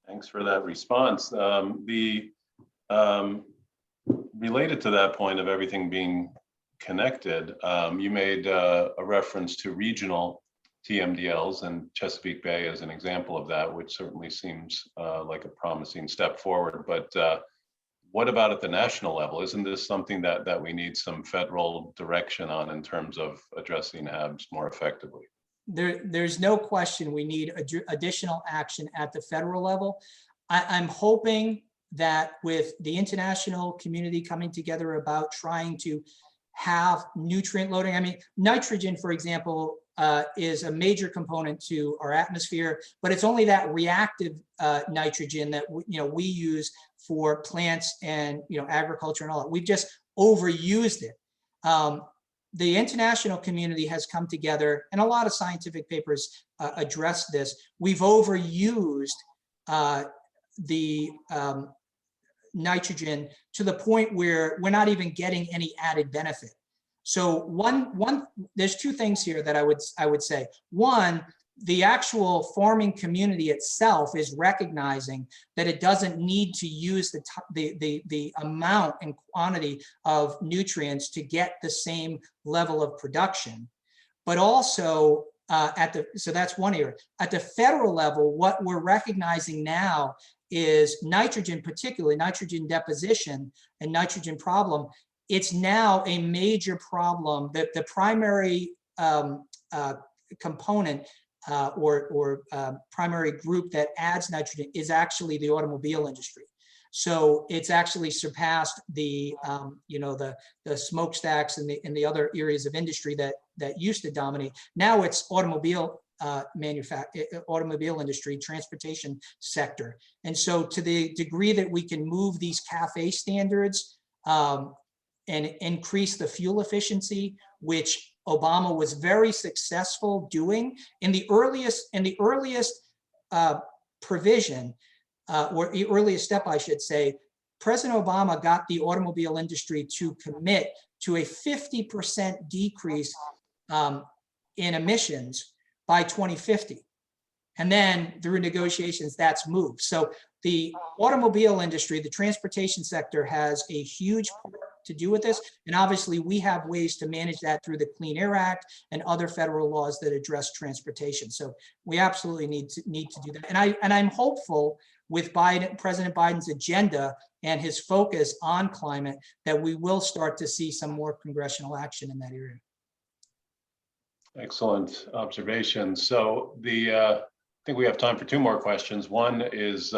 Thanks for that response. Related to that point of everything being connected, you made a reference to regional TMDLs, and Chesapeake Bay as an example of that, which certainly seems like a promising step forward. But what about at the national level? Isn't this something that we need some federal direction on in terms of addressing HABs more effectively? There's no question we need additional action at the federal level. I'm hoping that with the international community coming together about trying to have nutrient loading, I mean, nitrogen, for example, is a major component to our atmosphere, but it's only that reactive nitrogen that we use for plants and agriculture and all that. We've just overused it. The international community has come together, and a lot of scientific papers address this. We've overused the nitrogen to the point where we're not even getting any added benefit. So there's two things here that I would say. One, the actual farming community itself is recognizing that it doesn't need to use the amount and quantity of nutrients to get the same level of production. But also so that's one area. At the federal level, what we're recognizing now is nitrogen, particularly nitrogen deposition and nitrogen problem. It's now a major problem that the primary component or primary group that adds nitrogen is actually the automobile industry. So it's actually surpassed the the smokestacks and the other areas of industry that used to dominate. Now it's automobile automobile industry, transportation sector. And so to the degree that we can move these CAFE standards and increase the fuel efficiency, which Obama was very successful doing in the earliest provision, or the earliest step, I should say. President Obama got the automobile industry to commit to a 50% decrease in emissions by 2050. And then through negotiations, that's moved. So the automobile industry, the transportation sector, has a huge part to do with this. And obviously we have ways to manage that through the Clean Air Act and other federal laws that address transportation. So we absolutely need to do that. And I'm hopeful with President Biden's agenda and his focus on climate that we will start to see some more congressional action in that area. Excellent observation. So I think we have time for two more questions. One is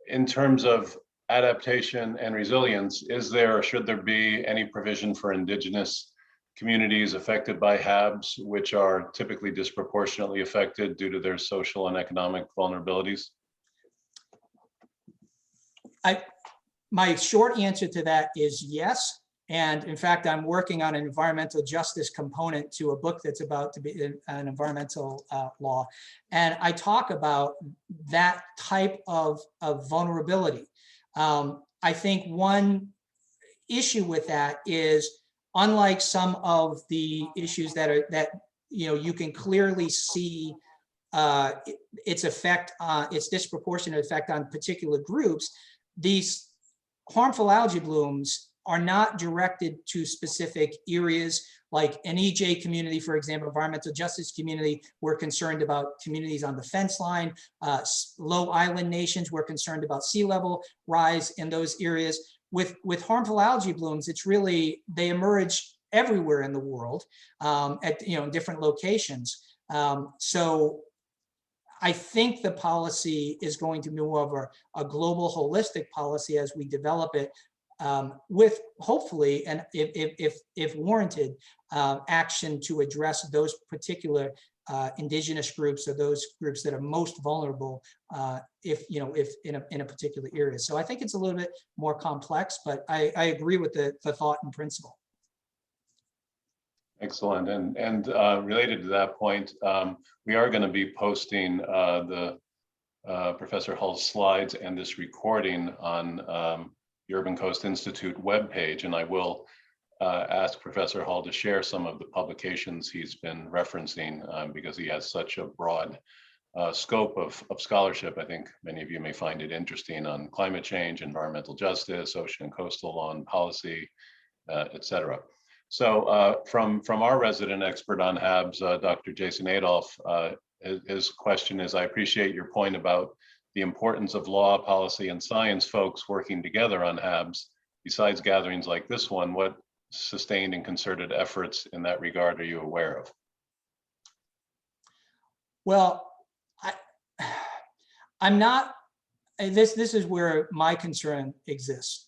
in terms of adaptation and resilience, is there or should there be any provision for indigenous communities affected by HABs, which are typically disproportionately affected due to their social and economic vulnerabilities? My short answer to that is yes. And in fact, I'm working on an environmental justice component to a book that's about to be an environmental law. And I talk about that type of vulnerability. I think one issue with that is, unlike some of the issues that you can clearly see its effect, its disproportionate effect on particular groups, these harmful algae blooms are not directed to specific areas. Like an EJ community, for example, environmental justice community, we're concerned about communities on the fence line. Low island nations, we're concerned about sea level rise in those areas. With harmful algae blooms, it's really, they emerge everywhere in the world at different locations. So I think the policy is going to be more of a global holistic policy as we develop it, with hopefully, and if warranted, action to address those particular indigenous groups or those groups that are most vulnerable if in a particular area. So I think it's a little bit more complex, but I agree with the thought and principle. Excellent. And related to that point, we are going to be posting Professor Hull's slides and this recording on the Urban Coast Institute webpage, and I will ask Professor Hull to share some of the publications he's been referencing because he has such a broad scope of scholarship. I think many of you may find it interesting on climate change, environmental justice, ocean and coastal law and policy, etc. So from our resident expert on HABs, Dr. Jason Adolph, his question is, I appreciate your point about the importance of law, policy, and science folks working together on HABs. Besides gatherings like this one, what sustained and concerted efforts in that regard are you aware of? Well, I'm not, this is where my concern exists.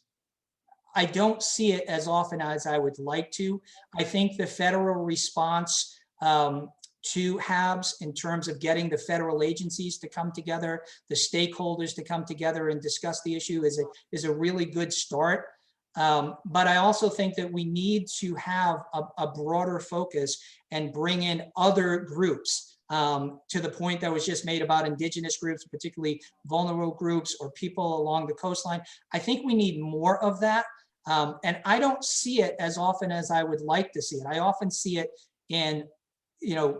I don't see it as often as I would like to. I think the federal response to HABs in terms of getting the federal agencies to come together, the stakeholders to come together and discuss the issue is a really good start. But I also think that we need to have a broader focus and bring in other groups, to the point that was just made about indigenous groups, particularly vulnerable groups or people along the coastline. I think we need more of that. And I don't see it as often as I would like to see it. I often see it in,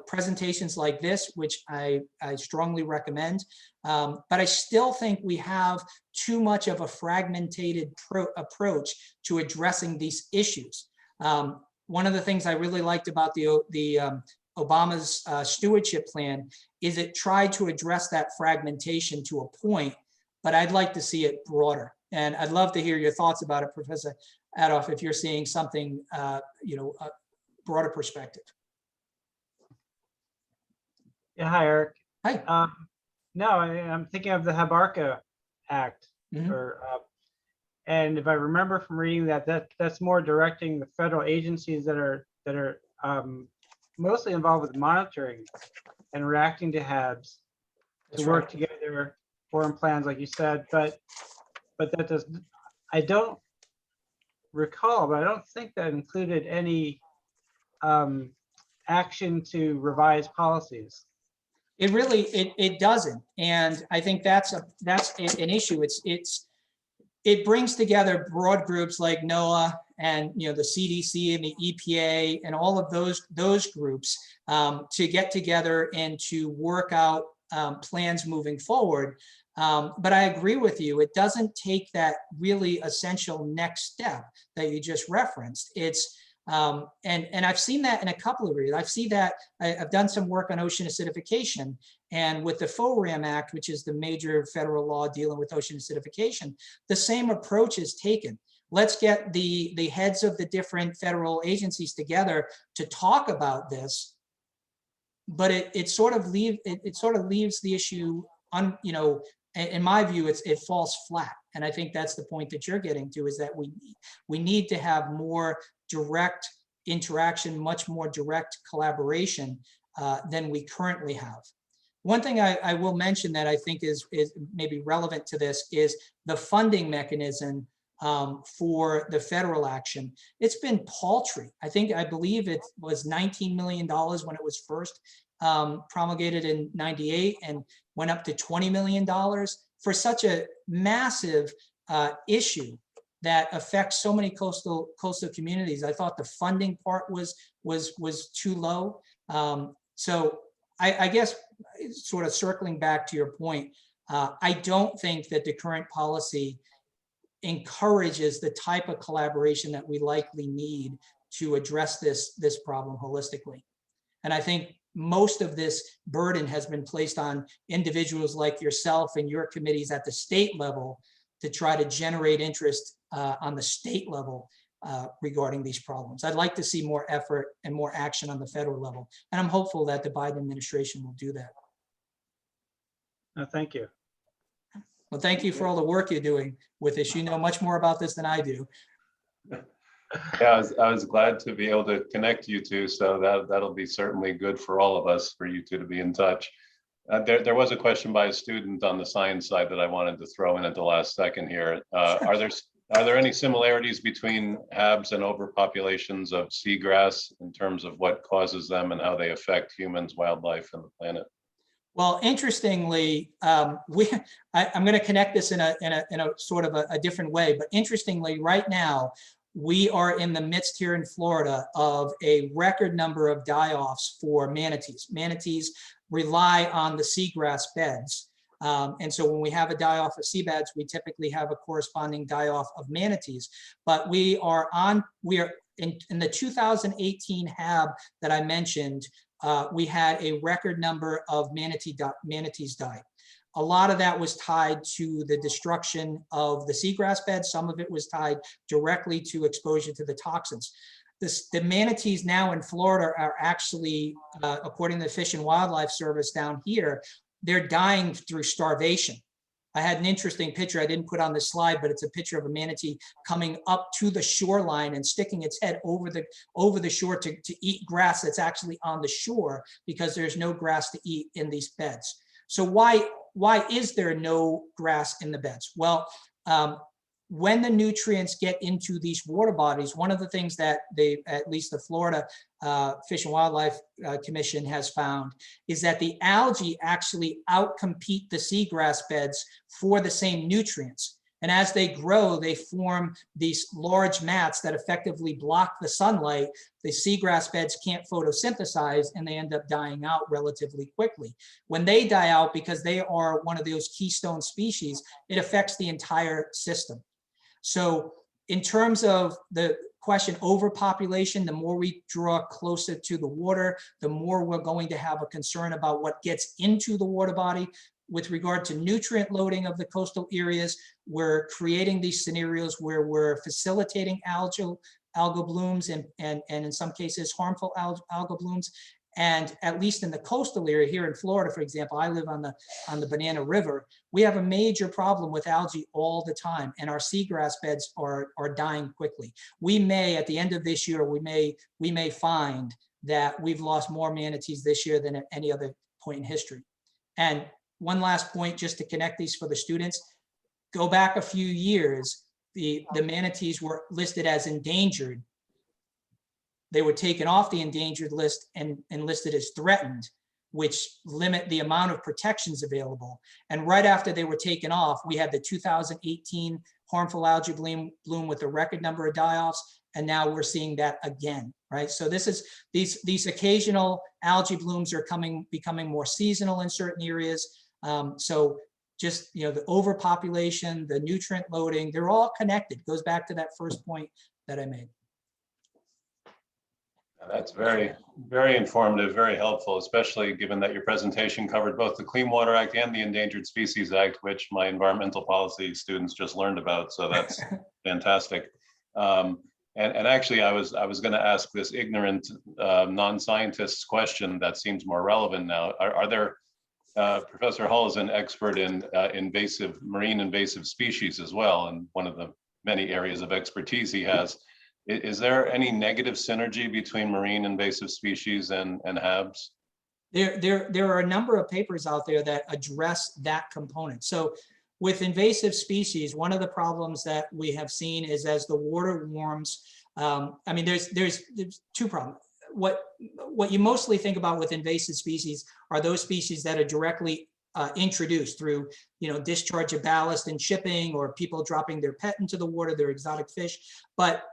presentations like this, which I strongly recommend. But I still think we have too much of a fragmented approach to addressing these issues. One of the things I really liked about the Obama's stewardship plan is it tried to address that fragmentation to a point, but I'd like to see it broader. And I'd love to hear your thoughts about it, Professor Adolph, if you're seeing something, a broader perspective. Yeah, hi, Eric. Hi. No, I'm thinking of the HABARCA Act, and if I remember from reading that's more directing the federal agencies that are mostly involved with monitoring and reacting to HABs to work together, form plans, like you said. But that does, I don't recall, but I don't think that included any action to revise policies. It really, it doesn't, and I think that's an issue. It brings together broad groups like NOAA and the CDC and the EPA and all of those groups to get together and to work out plans moving forward. But I agree with you. It doesn't take that really essential next step that you just referenced. It's and I've seen that in a couple of areas. I've done some work on ocean acidification, and with the FORAM Act, which is the major federal law dealing with ocean acidification, the same approach is taken. Let's get the heads of the different federal agencies together to talk about this, but it sort of leaves the issue in my view, it falls flat. And I think that's the point that you're getting to, is that we need to have more direct interaction, much more direct collaboration than we currently have. One thing I will mention that I think is maybe relevant to this is the funding mechanism for the federal action. It's been paltry. I believe it was $19 million when it was first promulgated in '98 and went up to $20 million for such a massive issue that affects so many coastal communities. I thought the funding part was too low. So I guess sort of circling back to your point, I don't think that the current policy encourages the type of collaboration that we likely need to address this problem holistically. And I think most of this burden has been placed on individuals like yourself and your committees at the state level to try to generate interest on the state level regarding these problems. I'd like to see more effort and more action on the federal level. And I'm hopeful that the Biden administration will do that. Thank you. Well, thank you for all the work you're doing with this. You know much more about this than I do. Yeah, I was glad to be able to connect you two, so that'll be certainly good for all of us, for you two to be in touch. There was a question by a student on the science side that I wanted to throw in at the last second here. Sure. Are there any similarities between HABs and overpopulations of seagrass in terms of what causes them and how they affect humans, wildlife, and the planet? Well, interestingly, I'm going to connect this in a sort of a different way, but interestingly, right now, we are in the midst here in Florida of a record number of die-offs for manatees. Manatees rely on the seagrass beds. And so when we have a die-off of seabeds, we typically have a corresponding die-off of manatees. But we are in the 2018 HAB that I mentioned, we had a record number of manatees die. A lot of that was tied to the destruction of the seagrass beds. Some of it was tied directly to exposure to the toxins. The manatees now in Florida are actually, according to the Fish and Wildlife Service down here, they're dying through starvation. I had an interesting picture I didn't put on the slide, but it's a picture of a manatee coming up to the shoreline and sticking its head over the shore to eat grass that's actually on the shore, because there's no grass to eat in these beds. So why is there no grass in the beds? Well, when the nutrients get into these water bodies, one of the things that at least the Florida Fish and Wildlife Commission has found is that the algae actually outcompete the seagrass beds for the same nutrients. And as they grow, they form these large mats that effectively block the sunlight. The seagrass beds can't photosynthesize, and they end up dying out relatively quickly. When they die out, because they are one of those keystone species, it affects the entire system. So in terms of the question overpopulation, the more we draw closer to the water, the more we're going to have a concern about what gets into the water body. With regard to nutrient loading of the coastal areas, we're creating these scenarios where we're facilitating algal blooms and in some cases harmful algal blooms. And at least in the coastal area here in Florida, for example, I live on the Banana River. We have a major problem with algae all the time, and our seagrass beds are dying quickly. We may, at the end of this year, we may find that we've lost more manatees this year than at any other point in history. And one last point, just to connect these for the students, go back a few years, the manatees were listed as endangered. They were taken off the endangered list and listed as threatened, which limit the amount of protections available. And right after they were taken off, we had the 2018 harmful algae bloom with a record number of die-offs, and now we're seeing that again, right? So this is these occasional algae blooms are becoming more seasonal in certain areas. So just, you know, the overpopulation, the nutrient loading, they're all connected. Goes back to that first point that I made. That's very, very informative, very helpful, especially given that your presentation covered both the Clean Water Act and the Endangered Species Act, which my environmental policy students just learned about. So that's fantastic. And actually, I was going to ask this ignorant non-scientist's question that seems more relevant now. Are there, Professor Hull is an expert in marine invasive species as well, and one of the many areas of expertise he has. Is there any negative synergy between marine invasive species and HABs? There are a number of papers out there that address that component. So with invasive species, one of the problems that we have seen is as the water warms, I mean, there's two problems. What you mostly think about with invasive species are those species that are directly introduced through, you know, discharge of ballast in shipping or people dropping their pet into the water, their exotic fish. But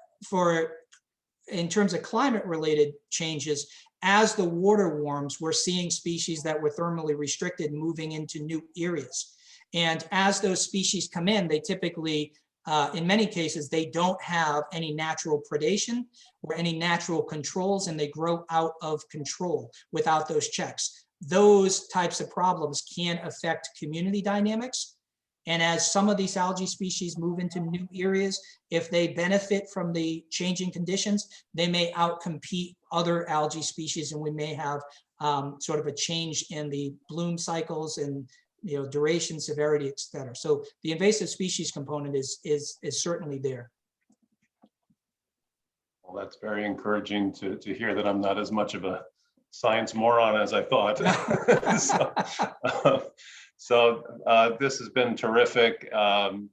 in terms of climate related changes, as the water warms, we're seeing species that were thermally restricted moving into new areas. And as those species come in, they typically, in many cases, they don't have any natural predation or any natural controls, and they grow out of control without those checks. Those types of problems can affect community dynamics. And as some of these algae species move into new areas, if they benefit from the changing conditions, they may outcompete other algae species, and we may have sort of a change in the bloom cycles and, you know, duration, severity, et cetera. So the invasive species component is certainly there. Well, that's very encouraging to hear that I'm not as much of a science moron as I thought. So this has been terrific.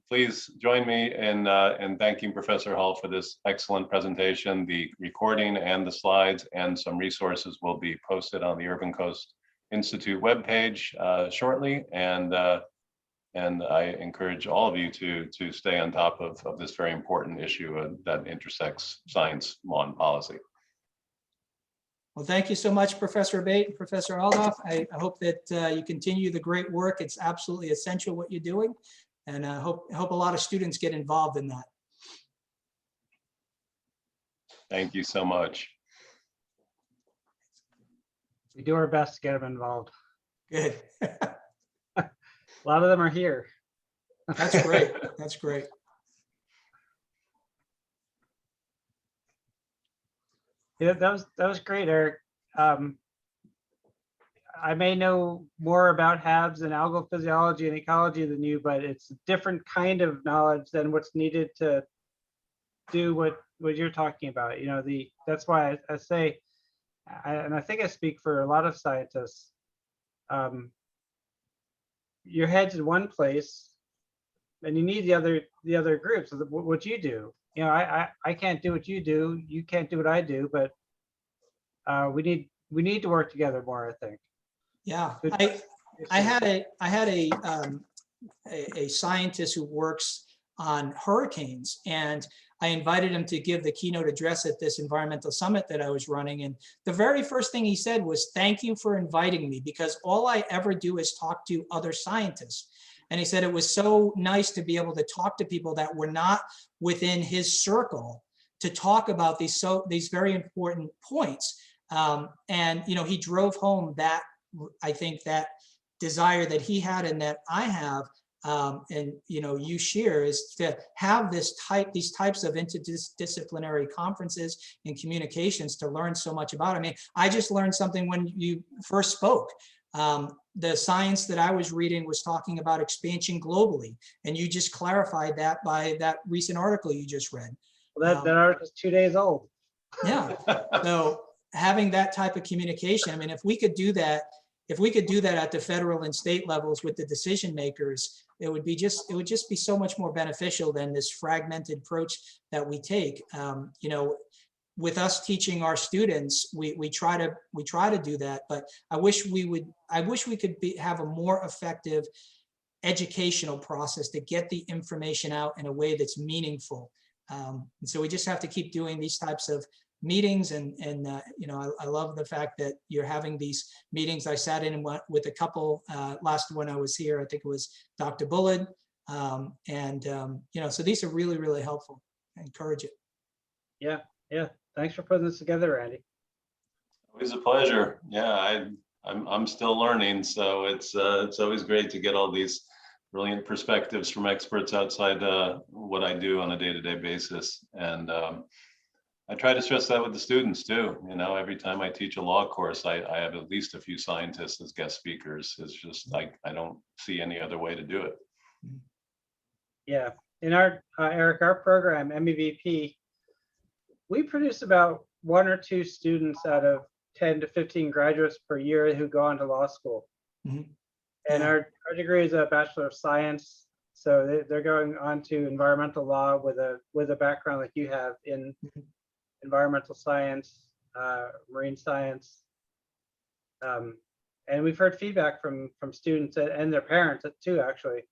Please join me in thanking Professor Hull for this excellent presentation. The recording and the slides and some resources will be posted on the Urban Coast Institute webpage shortly. And I encourage all of you to stay on top of this very important issue that intersects science, law, and policy. Well, thank you so much, Professor Abate and Professor Aldoff. I hope that you continue the great work. It's absolutely essential what you're doing, and I hope a lot of students get involved in that. Thank you so much. We do our best to get them involved. Good. A lot of them are here. That's great. That's great. Yeah, that was great, Eric. I may know more about HABs and algal physiology and ecology than you, but it's a different kind of knowledge than what's needed to do what you're talking about. You know, that's why I say, and I think I speak for a lot of scientists. Your head's in one place, and you need the other groups. What you do. You know, I can't do what you do. You can't do what I do, but we need to work together more, I think. Yeah, Good. I had a scientist who works on hurricanes, and I invited him to give the keynote address at this environmental summit that I was running. And the very first thing he said was, "Thank you for inviting me, because all I ever do is talk to other scientists." And he said it was so nice to be able to talk to people that were not within his circle to talk about these very important points. And you know, he drove home that, I think, that desire that he had and that I have, and you know, you share, is to have these types of interdisciplinary conferences and communications to learn so much about. I mean, I just learned something when you first spoke. The science that I was reading was talking about expansion globally, and you just clarified that by that recent article you just read. Well, that article is 2 days old. Yeah. So having that type of communication, I mean, if we could do that at the federal and state levels with the decision makers, it would just be so much more beneficial than this fragmented approach that we take. You know, with us teaching our students, we try to do that, but I wish we could have a more effective educational process to get the information out in a way that's meaningful. And so we just have to keep doing these types of meetings, and you know, I love the fact that you're having these meetings. I sat in with a couple last when I was here. I think it was Dr. Bullard, and you know, so these are really, really helpful. I encourage it. Yeah. Thanks for putting this together, Andy. Always a pleasure. Yeah, I'm still learning, so it's always great to get all these brilliant perspectives from experts outside what I do on a day-to-day basis. And I try to stress that with the students too. You know, every time I teach a law course, I have at least a few scientists as guest speakers. It's just like, I don't see any other way to do it. Yeah, in our Eric, our program, MEVP, we produce about 1 or 2 students out of 10 to 15 graduates per year who go on to law school. Mm-hmm. And Yeah. our degree is a Bachelor of Science. So they're going on to environmental law with a background like you have in environmental science, marine science. And we've heard feedback from students and their parents too, actually,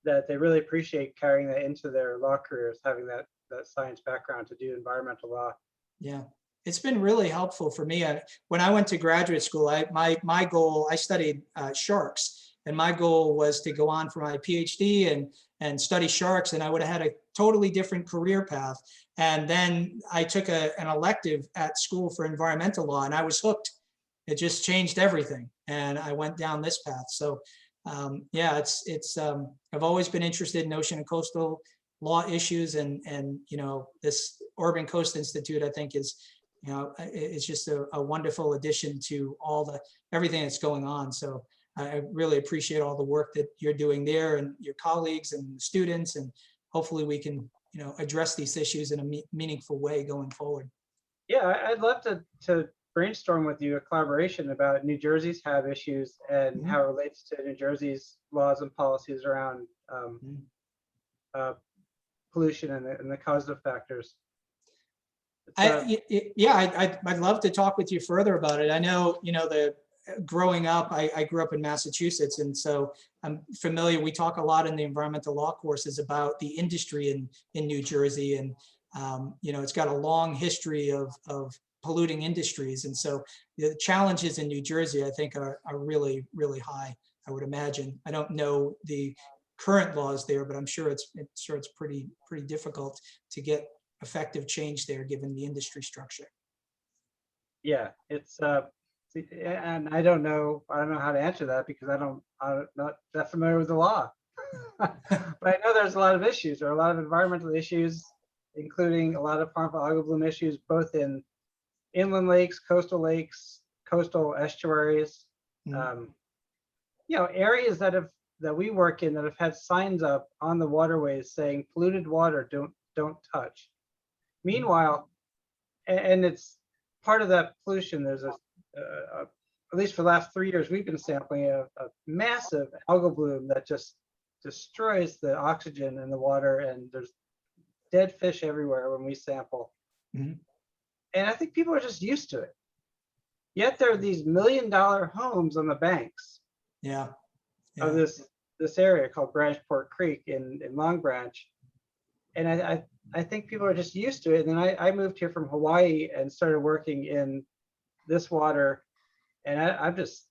that they really appreciate carrying that into their law careers, having that science background to do environmental law. Yeah, it's been really helpful for me. When I went to graduate school, my goal, I studied sharks, and my goal was to go on for my PhD and study sharks, and I would have had a totally different career path. And then I took an elective at school for environmental law, and I was hooked. It just changed everything, and I went down this path. So yeah, I've always been interested in ocean and coastal law issues, and you know, this Urban Coast Institute, I think, is, you know, it's just a wonderful addition to everything that's going on. So I really appreciate all the work that you're doing there, and your colleagues and students, and hopefully we can, you know, address these issues in a meaningful way going forward. Yeah, I'd love to brainstorm with you a collaboration about New Jersey's HAB issues and how it relates to New Jersey's laws and policies around pollution and the causative factors. I'd love to talk with you further about it. I know, you know, growing up, I grew up in Massachusetts, and so I'm familiar. We talk a lot in the environmental law courses about the industry in New Jersey, and you know, it's got a long history of polluting industries, and so the challenges in New Jersey, I think, are really, really high. I would imagine. I don't know the current laws there, but I'm sure it's pretty difficult to get effective change there, given the industry structure. Yeah, it's And I don't know how to answer that because I'm not that familiar with the law. But I know there's a lot of issues. There are a lot of environmental issues, including a lot of harmful algal bloom issues, both in inland lakes, coastal estuaries. Areas that we work in that have had signs up on the waterways saying polluted water, don't touch. Meanwhile, and it's part of that pollution. There's at least for the last 3 years, we've been sampling a massive algal bloom that just destroys the oxygen in the water, and there's dead fish everywhere when we sample. And I think people are just used to it. Yet there are these $1 million homes on the banks of this area called Branchport Creek in Long Branch. And I think people are just used to it. And then I moved here from Hawaii and started working in this water. And I just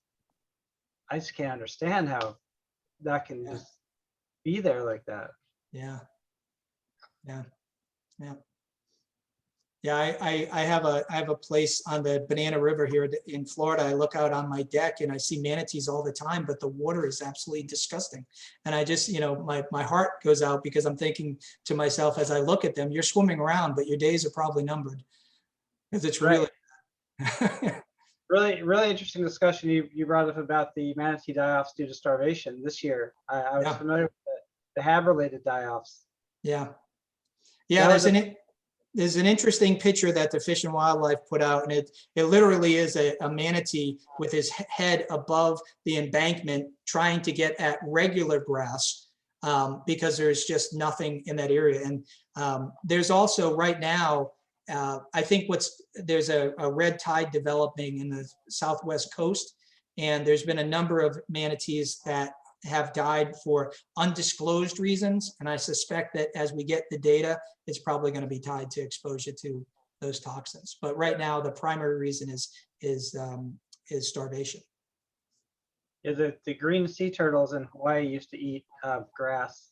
can't understand how that can just be there like that. I have a place on the Banana River here in Florida. I look out on my deck and I see manatees all the time, but the water is absolutely disgusting. And I just, my heart goes out because I'm thinking to myself as I look at them, you're swimming around, but your days are probably numbered. Because it's really really interesting discussion you brought up about the manatee die-offs due to starvation this year. I was familiar with the HAB-related die-offs. There's an interesting picture that the Fish and Wildlife put out, and it literally is a manatee with his head above the embankment trying to get at regular grass because there's just nothing in that area. And there's also right now, I think there's a red tide developing in the southwest coast, and there's been a number of manatees that have died for undisclosed reasons. And I suspect that as we get the data, it's probably going to be tied to exposure to those toxins. But right now, the primary reason is starvation. The green sea turtles in Hawaii used to eat grass.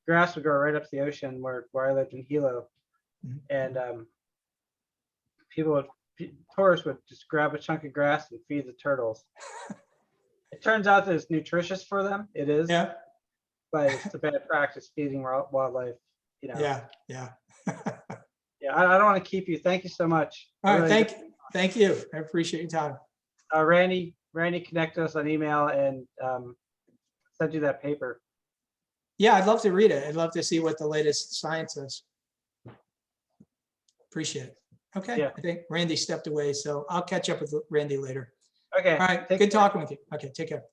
Grass would go right up to the ocean where I lived in Hilo, and tourists would just grab a chunk of grass and feed the turtles. It turns out that it's nutritious for them. It is. But it's a bad practice feeding wildlife. I don't want to keep you. Thank you so much. All right, thank you. I appreciate your time. Randy connect us on email and send you that paper. Yeah, I'd love to read it. I'd love to see what the latest science is. Appreciate it. Okay, I think Randy stepped away, so I'll catch up with Randy later. Okay. All right, good talking with you. Okay, take care.